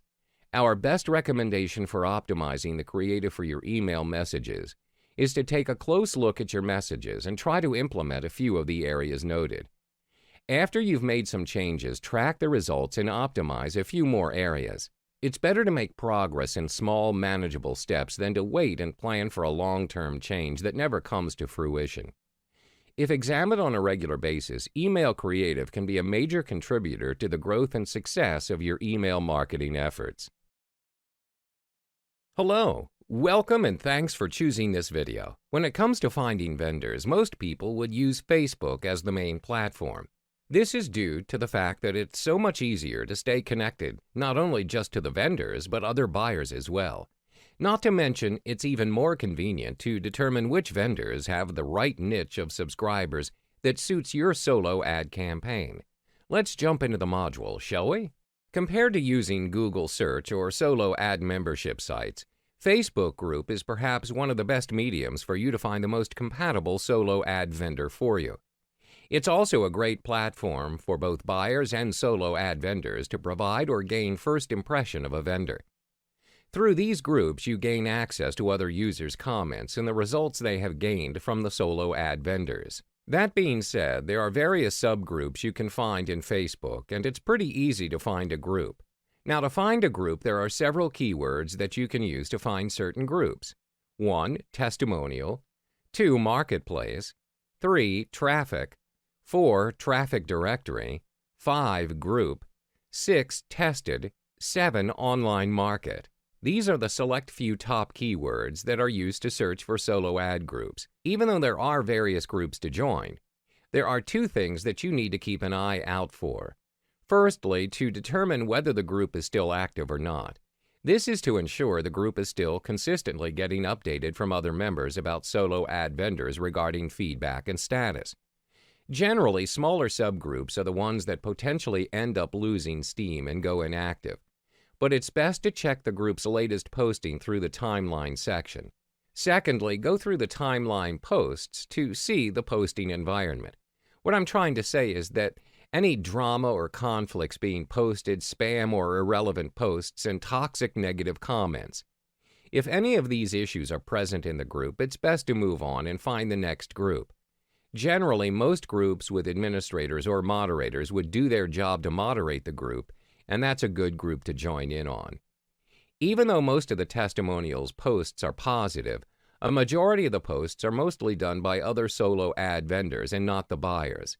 Our best recommendation for optimizing the creative for your email messages is to take a close look at your messages and try to implement a few of the areas noted. After you've made some changes, track the results and optimize a few more areas. It's better to make progress in small, manageable steps than to wait and plan for a long-term change that never comes to fruition. If examined on a regular basis, email creative can be a major contributor to the growth and success of your email marketing efforts. Hello, welcome and thanks for choosing this video. When it comes to finding vendors, most people would use Facebook as the main platform. This is due to the fact that it's so much easier to stay connected, not only just to the vendors, but other buyers as well. Not to mention, it's even more convenient to determine which vendors have the right niche of subscribers that suits your solo ad campaign. Let's jump into the module, shall we? Compared to using Google search or solo ad membership sites, Facebook group is perhaps one of the best mediums for you to find the most compatible solo ad vendor for you. It's also a great platform for both buyers and solo ad vendors to provide or gain first impression of a vendor. Through these groups, you gain access to other users' comments and the results they have gained from the solo ad vendors. That being said, there are various subgroups you can find in Facebook, and it's pretty easy to find a group. Now, to find a group, there are several keywords that you can use to find certain groups. 1. Testimonial. 2. Marketplace. 3. Traffic. 4. Traffic directory. 5. Group. 6. Tested. 7. Online market. These are the select few top keywords that are used to search for solo ad groups. Even though there are various groups to join, there are two things that you need to keep an eye out for. Firstly, to determine whether the group is still active or not. This is to ensure the group is still consistently getting updated from other members about solo ad vendors regarding feedback and status. Generally, smaller subgroups are the ones that potentially end up losing steam and go inactive. But it's best to check the group's latest posting through the timeline section. Secondly, go through the timeline posts to see the posting environment. What I'm trying to say is that any drama or conflicts being posted, spam or irrelevant posts, and toxic negative comments. If any of these issues are present in the group, it's best to move on and find the next group. Generally, most groups with administrators or moderators would do their job to moderate the group, and that's a good group to join in on. Even though most of the testimonials posts are positive, a majority of the posts are mostly done by other solo ad vendors and not the buyers.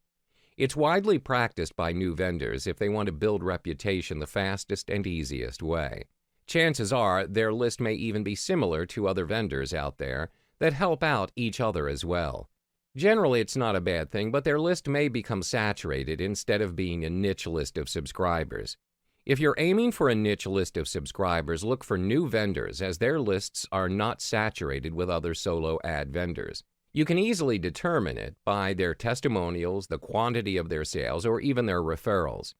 It's widely practiced by new vendors if they want to build reputation the fastest and easiest way. Chances are their list may even be similar to other vendors out there that help out each other as well. Generally, it's not a bad thing, but their list may become saturated instead of being a niche list of subscribers. If you're aiming for a niche list of subscribers, look for new vendors as their lists are not saturated with other solo ad vendors. You can easily determine it by their testimonials, the quantity of their sales, or even their referrals.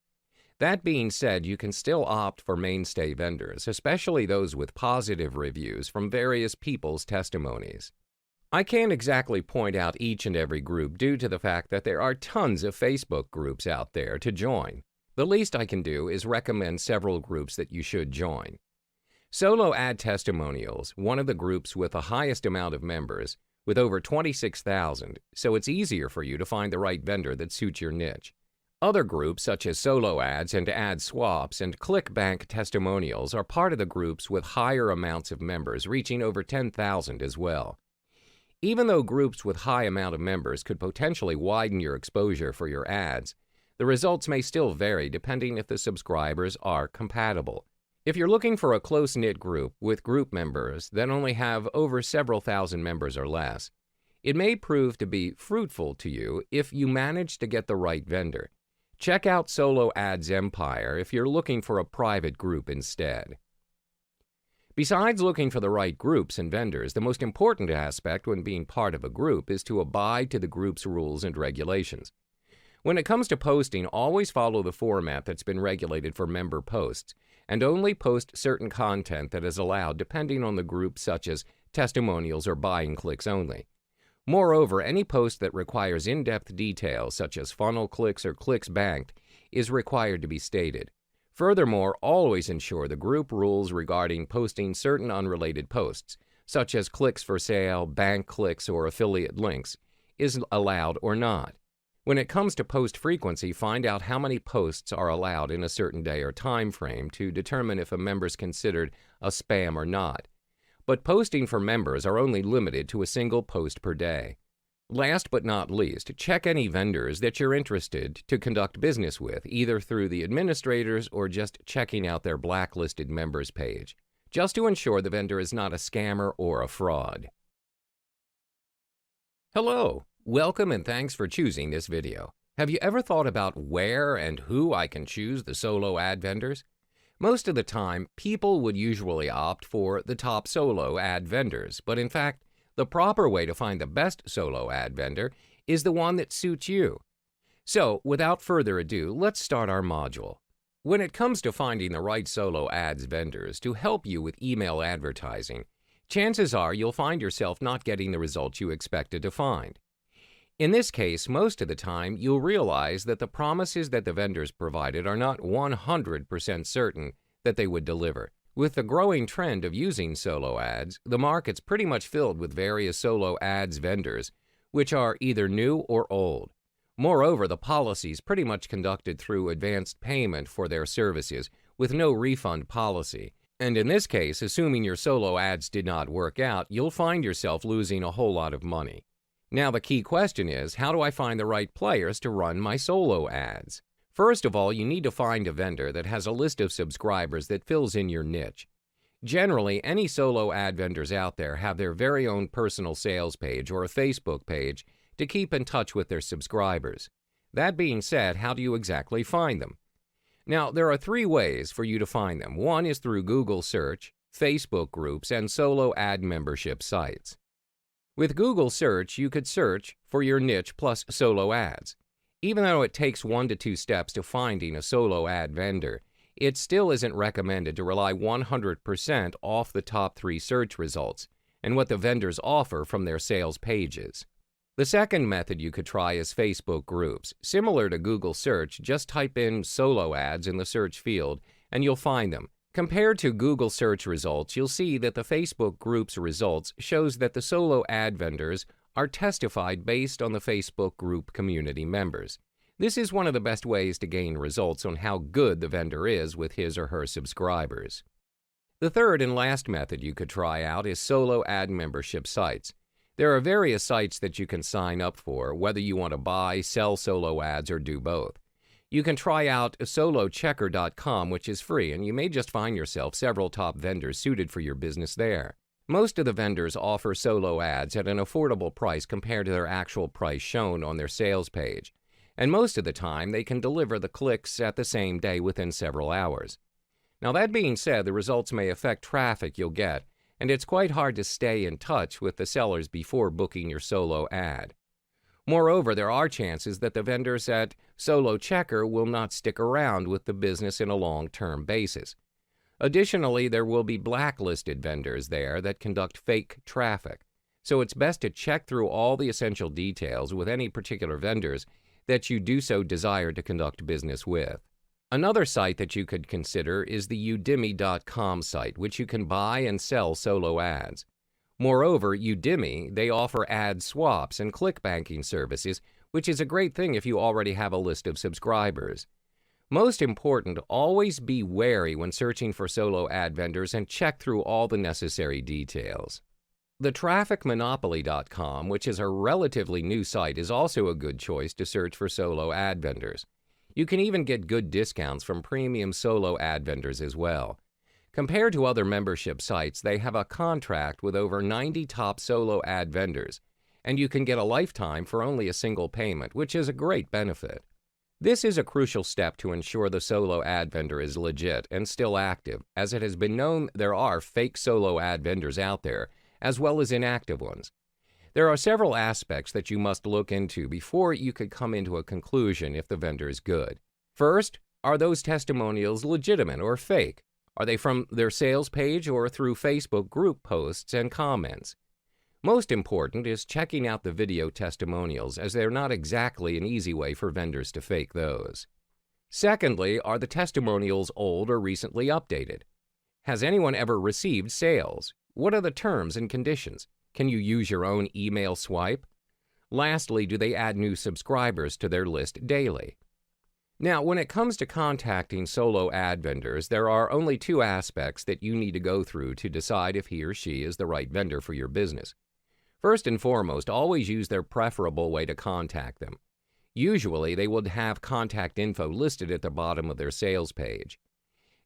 That being said, you can still opt for mainstay vendors, especially those with positive reviews from various people's testimonies. I can't exactly point out each and every group due to the fact that there are tons of Facebook groups out there to join. The least I can do is recommend several groups that you should join. Solo Ad Testimonials, one of the groups with the highest amount of members, with over 26,000, so it's easier for you to find the right vendor that suits your niche. Other groups such as Solo Ads and Ad Swaps and ClickBank Testimonials are part of the groups with higher amounts of members, reaching over 10,000 as well. Even though groups with high amount of members could potentially widen your exposure for your ads, the results may still vary depending if the subscribers are compatible. If you're looking for a close-knit group with group members that only have over several thousand members or less, it may prove to be fruitful to you if you manage to get the right vendor. Check out Solo Ads Empire if you're looking for a private group instead. Besides looking for the right groups and vendors, the most important aspect when being part of a group is to abide to the group's rules and regulations. When it comes to posting, always follow the format that's been regulated for member posts, and only post certain content that is allowed depending on the group, such as testimonials or buying clicks only. Moreover, any post that requires in-depth details, such as funnel clicks or clicks banked, is required to be stated. Furthermore, always ensure the group rules regarding posting certain unrelated posts, such as clicks for sale, bank clicks, or affiliate links, is allowed or not. When it comes to post frequency, find out how many posts are allowed in a certain day or time frame to determine if a member is considered a spam or not. But posting for members are only limited to a single post per day. Last but not least, check any vendors that you're interested to conduct business with, either through the administrators or just checking out their blacklisted members page, just to ensure the vendor is not a scammer or a fraud. Hello, welcome and thanks for choosing this video. Have you ever thought about where and who I can choose the solo ad vendors? Most of the time, people would usually opt for the top solo ad vendors, but in fact, the proper way to find the best solo ad vendor is the one that suits you. So, without further ado, let's start our module. When it comes to finding the right solo ads vendors to help you with email advertising, chances are you'll find yourself not getting the results you expected to find. In this case, most of the time, you'll realize that the promises that the vendors provided are not 100% certain that they would deliver. With the growing trend of using solo ads, the market's pretty much filled with various solo ads vendors, which are either new or old. Moreover, the policy is pretty much conducted through advanced payment for their services, with no refund policy. And in this case, assuming your solo ads did not work out, you'll find yourself losing a whole lot of money. Now, the key question is, how do I find the right players to run my solo ads? First of all, you need to find a vendor that has a list of subscribers that fills in your niche. Generally, any solo ad vendors out there have their very own personal sales page or a Facebook page to keep in touch with their subscribers. That being said, how do you exactly find them? Now, there are three ways for you to find them. One is through Google search, Facebook groups, and solo ad membership sites. With Google search, you could search for your niche plus solo ads. Even though it takes 1 to 2 steps to finding a solo ad vendor, it still isn't recommended to rely 100% off the top 3 search results and what the vendors offer from their sales pages. The second method you could try is Facebook groups. Similar to Google search, just type in solo ads in the search field and you'll find them. Compared to Google search results, you'll see that the Facebook groups results shows that the solo ad vendors are testified based on the Facebook group community members. This is one of the best ways to gain results on how good the vendor is with his or her subscribers. The third and last method you could try out is solo ad membership sites. There are various sites that you can sign up for, whether you want to buy, sell solo ads, or do both. You can try out solochecker.com, which is free, and you may just find yourself several top vendors suited for your business there. Most of the vendors offer solo ads at an affordable price compared to their actual price shown on their sales page, and most of the time they can deliver the clicks at the same day within several hours. Now, that being said, the results may affect traffic you'll get, and it's quite hard to stay in touch with the sellers before booking your solo ad. Moreover, there are chances that the vendors at Solo Checker will not stick around with the business in a long-term basis. Additionally, there will be blacklisted vendors there that conduct fake traffic, so it's best to check through all the essential details with any particular vendors that you do so desire to conduct business with. Another site that you could consider is the Udemy.com site, which you can buy and sell solo ads. Moreover, Udemy, they offer ad swaps and clickbanking services, which is a great thing if you already have a list of subscribers. Most important, always be wary when searching for solo ad vendors and check through all the necessary details. The TrafficMonopoly.com, which is a relatively new site, is also a good choice to search for solo ad vendors. You can even get good discounts from premium solo ad vendors as well. Compared to other membership sites, they have a contract with over 90 top solo ad vendors, and you can get a lifetime for only a single payment, which is a great benefit. This is a crucial step to ensure the solo ad vendor is legit and still active, as it has been known there are fake solo ad vendors out there, as well as inactive ones. There are several aspects that you must look into before you could come into a conclusion if the vendor is good. First, are those testimonials legitimate or fake? Are they from their sales page or through Facebook group posts and comments? Most important is checking out the video testimonials, as they're not exactly an easy way for vendors to fake those. Secondly, are the testimonials old or recently updated? Has anyone ever received sales? What are the terms and conditions? Can you use your own email swipe? Lastly, do they add new subscribers to their list daily? Now, when it comes to contacting solo ad vendors, there are only 2 aspects that you need to go through to decide if he or she is the right vendor for your business. First and foremost, always use their preferable way to contact them. Usually, they would have contact info listed at the bottom of their sales page.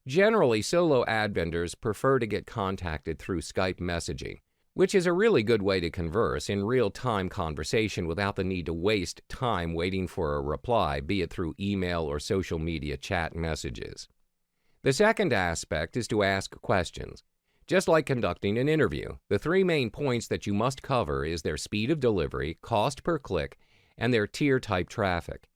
Generally, solo ad vendors prefer to get contacted through Skype messaging, which is a really good way to converse in real-time conversation without the need to waste time waiting for a reply, be it through email or social media chat messages. The second aspect is to ask questions. Just like conducting an interview, the three main points that you must cover is their speed of delivery, cost per click, and their tier type traffic.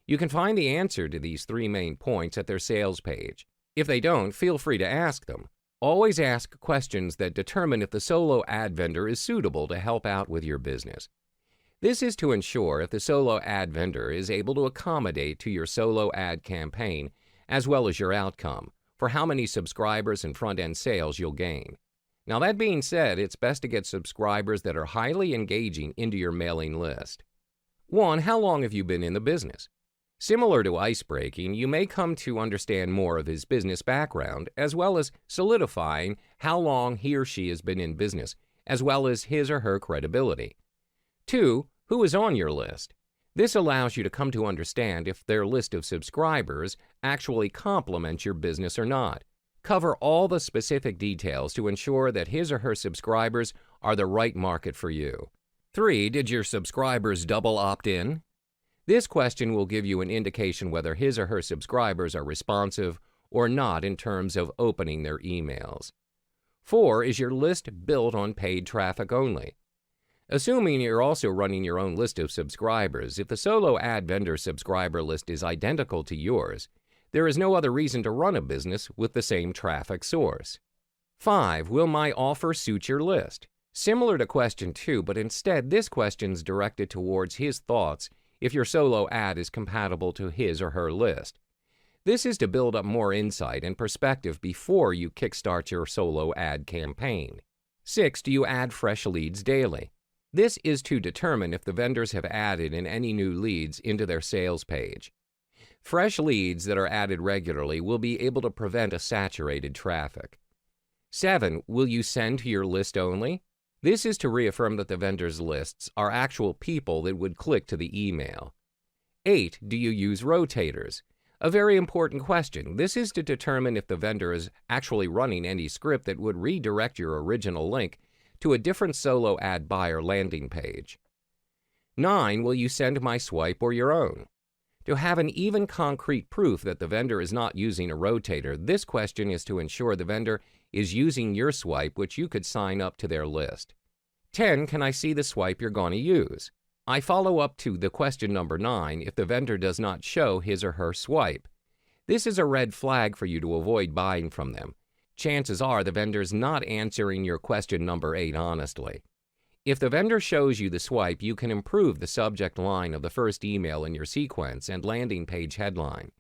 You can find the answer to these three main points at their sales page. If they don't, feel free to ask them. Always ask questions that determine if the solo ad vendor is suitable to help out with your business. This is to ensure if the solo ad vendor is able to accommodate to your solo ad campaign as well as your outcome for how many subscribers and front-end sales you'll gain. Now, that being said, it's best to get subscribers that are highly engaging into your mailing list. 1. How long have you been in the business? Similar to ice-breaking, you may come to understand more of his business background, as well as solidifying how long he or she has been in business, as well as his or her credibility. 2. Who is on your list? This allows you to come to understand if their list of subscribers actually complements your business or not. Cover all the specific details to ensure that his or her subscribers are the right market for you. 3. Did your subscribers double opt-in? This question will give you an indication whether his or her subscribers are responsive or not in terms of opening their emails. 4. Is your list built on paid traffic only? Assuming you're also running your own list of subscribers, if the solo ad vendor subscriber list is identical to yours, there is no other reason to run a business with the same traffic source. 5. Will my offer suit your list? Similar to question 2, but instead this question's directed towards his thoughts if your solo ad is compatible to his or her list. This is to build up more insight and perspective before you kickstart your solo ad campaign. 6. Do you add fresh leads daily? This is to determine if the vendors have added in any new leads into their sales page. Fresh leads that are added regularly will be able to prevent a saturated traffic. 7. Will you send to your list only? This is to reaffirm that the vendor's lists are actual people that would click to the email. 8. Do you use rotators? A very important question. This is to determine if the vendor is actually running any script that would redirect your original link to a different solo ad buyer landing page. 9. Will you send my swipe or your own? To have an even concrete proof that the vendor is not using a rotator, this question is to ensure the vendor is using your swipe, which you could sign up to their list. 10. Can I see the swipe you're going to use? I follow up to the question number 9 if the vendor does not show his or her swipe. This is a red flag for you to avoid buying from them. Chances are the vendor's not answering your question number 8 honestly. If the vendor shows you the swipe, you can improve the subject line of the first email in your sequence and landing page headline.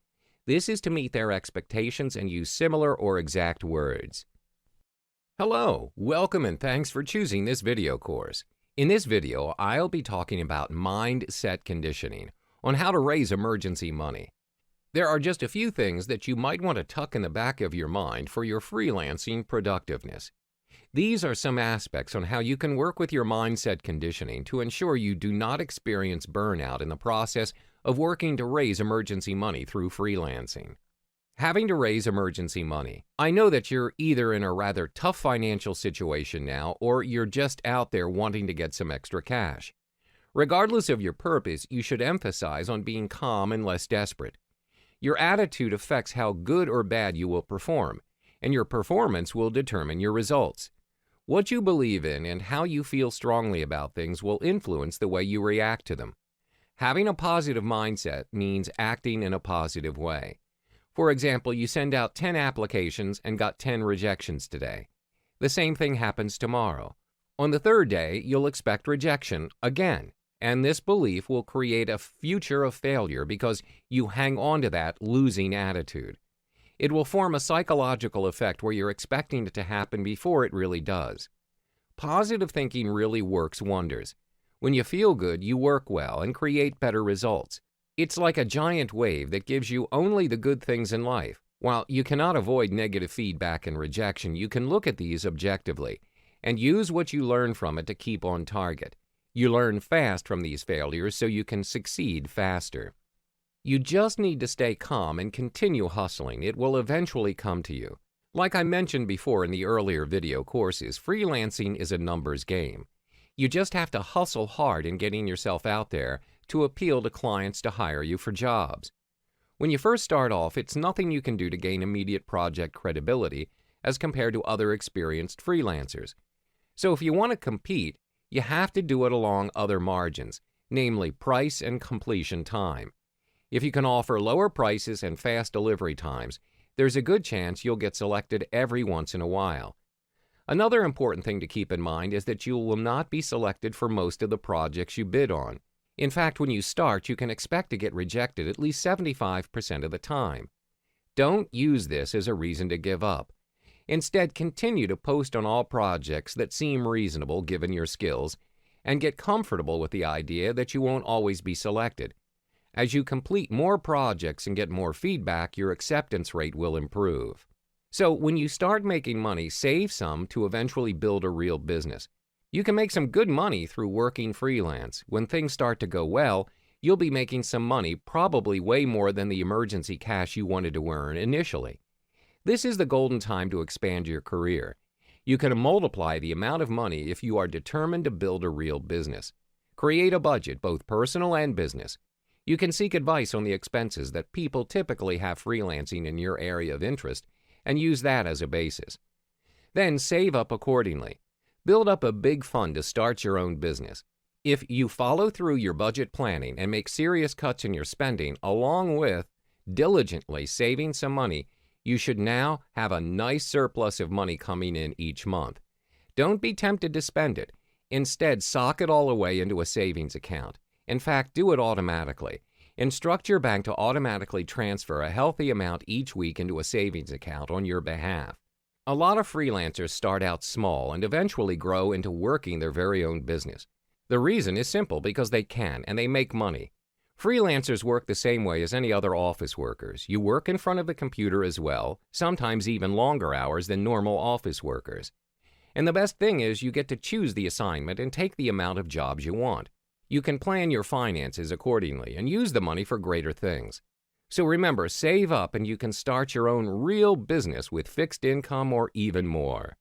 This is to meet their expectations and use similar or exact words. Hello, welcome and thanks for choosing this video course. In this video, I'll be talking about mindset conditioning on how to raise emergency money. There are just a few things that you might want to tuck in the back of your mind for your freelancing productiveness. These are some aspects on how you can work with your mindset conditioning to ensure you do not experience burnout in the process of working to raise emergency money through freelancing. Having to raise emergency money. I know that you're either in a rather tough financial situation now or you're just out there wanting to get some extra cash. Regardless of your purpose, you should emphasize on being calm and less desperate. Your attitude affects how good or bad you will perform, and your performance will determine your results. What you believe in and how you feel strongly about things will influence the way you react to them. Having a positive mindset means acting in a positive way. For example, you send out 10 applications and got 10 rejections today. The same thing happens tomorrow. On the third day, you'll expect rejection again, and this belief will create a future of failure because you hang on to that losing attitude. It will form a psychological effect where you're expecting it to happen before it really does. Positive thinking really works wonders. When you feel good, you work well and create better results. It's like a giant wave that gives you only the good things in life. While you cannot avoid negative feedback and rejection, you can look at these objectively and use what you learn from it to keep on target. You learn fast from these failures so you can succeed faster. You just need to stay calm and continue hustling. It will eventually come to you. Like I mentioned before in the earlier video courses, freelancing is a numbers game. You just have to hustle hard in getting yourself out there to appeal to clients to hire you for jobs. When you first start off, it's nothing you can do to gain immediate project credibility as compared to other experienced freelancers. So if you want to compete, you have to do it along other margins, namely price and completion time. If you can offer lower prices and fast delivery times, there's a good chance you'll get selected every once in a while. Another important thing to keep in mind is that you will not be selected for most of the projects you bid on. In fact, when you start, you can expect to get rejected at least 75% of the time. Don't use this as a reason to give up. Instead, continue to post on all projects that seem reasonable given your skills, and get comfortable with the idea that you won't always be selected. As you complete more projects and get more feedback, your acceptance rate will improve. So when you start making money, save some to eventually build a real business. You can make some good money through working freelance. When things start to go well, you'll be making some money, probably way more than the emergency cash you wanted to earn initially. This is the golden time to expand your career. You can multiply the amount of money if you are determined to build a real business. Create a budget, both personal and business. You can seek advice on the expenses that people typically have freelancing in your area of interest and use that as a basis. Then save up accordingly. Build up a big fund to start your own business. If you follow through your budget planning and make serious cuts in your spending, along with diligently saving some money, you should now have a nice surplus of money coming in each month. Don't be tempted to spend it. Instead, sock it all away into a savings account. In fact, do it automatically. Instruct your bank to automatically transfer a healthy amount each week into a savings account on your behalf. A lot of freelancers start out small and eventually grow into working their very own business. The reason is simple, because they can and they make money. Freelancers work the same way as any other office workers. You work in front of the computer as well, sometimes even longer hours than normal office workers. And the best thing is you get to choose the assignment and take the amount of jobs you want. You can plan your finances accordingly and use the money for greater things. So remember, save up and you can start your own real business with fixed income or even more.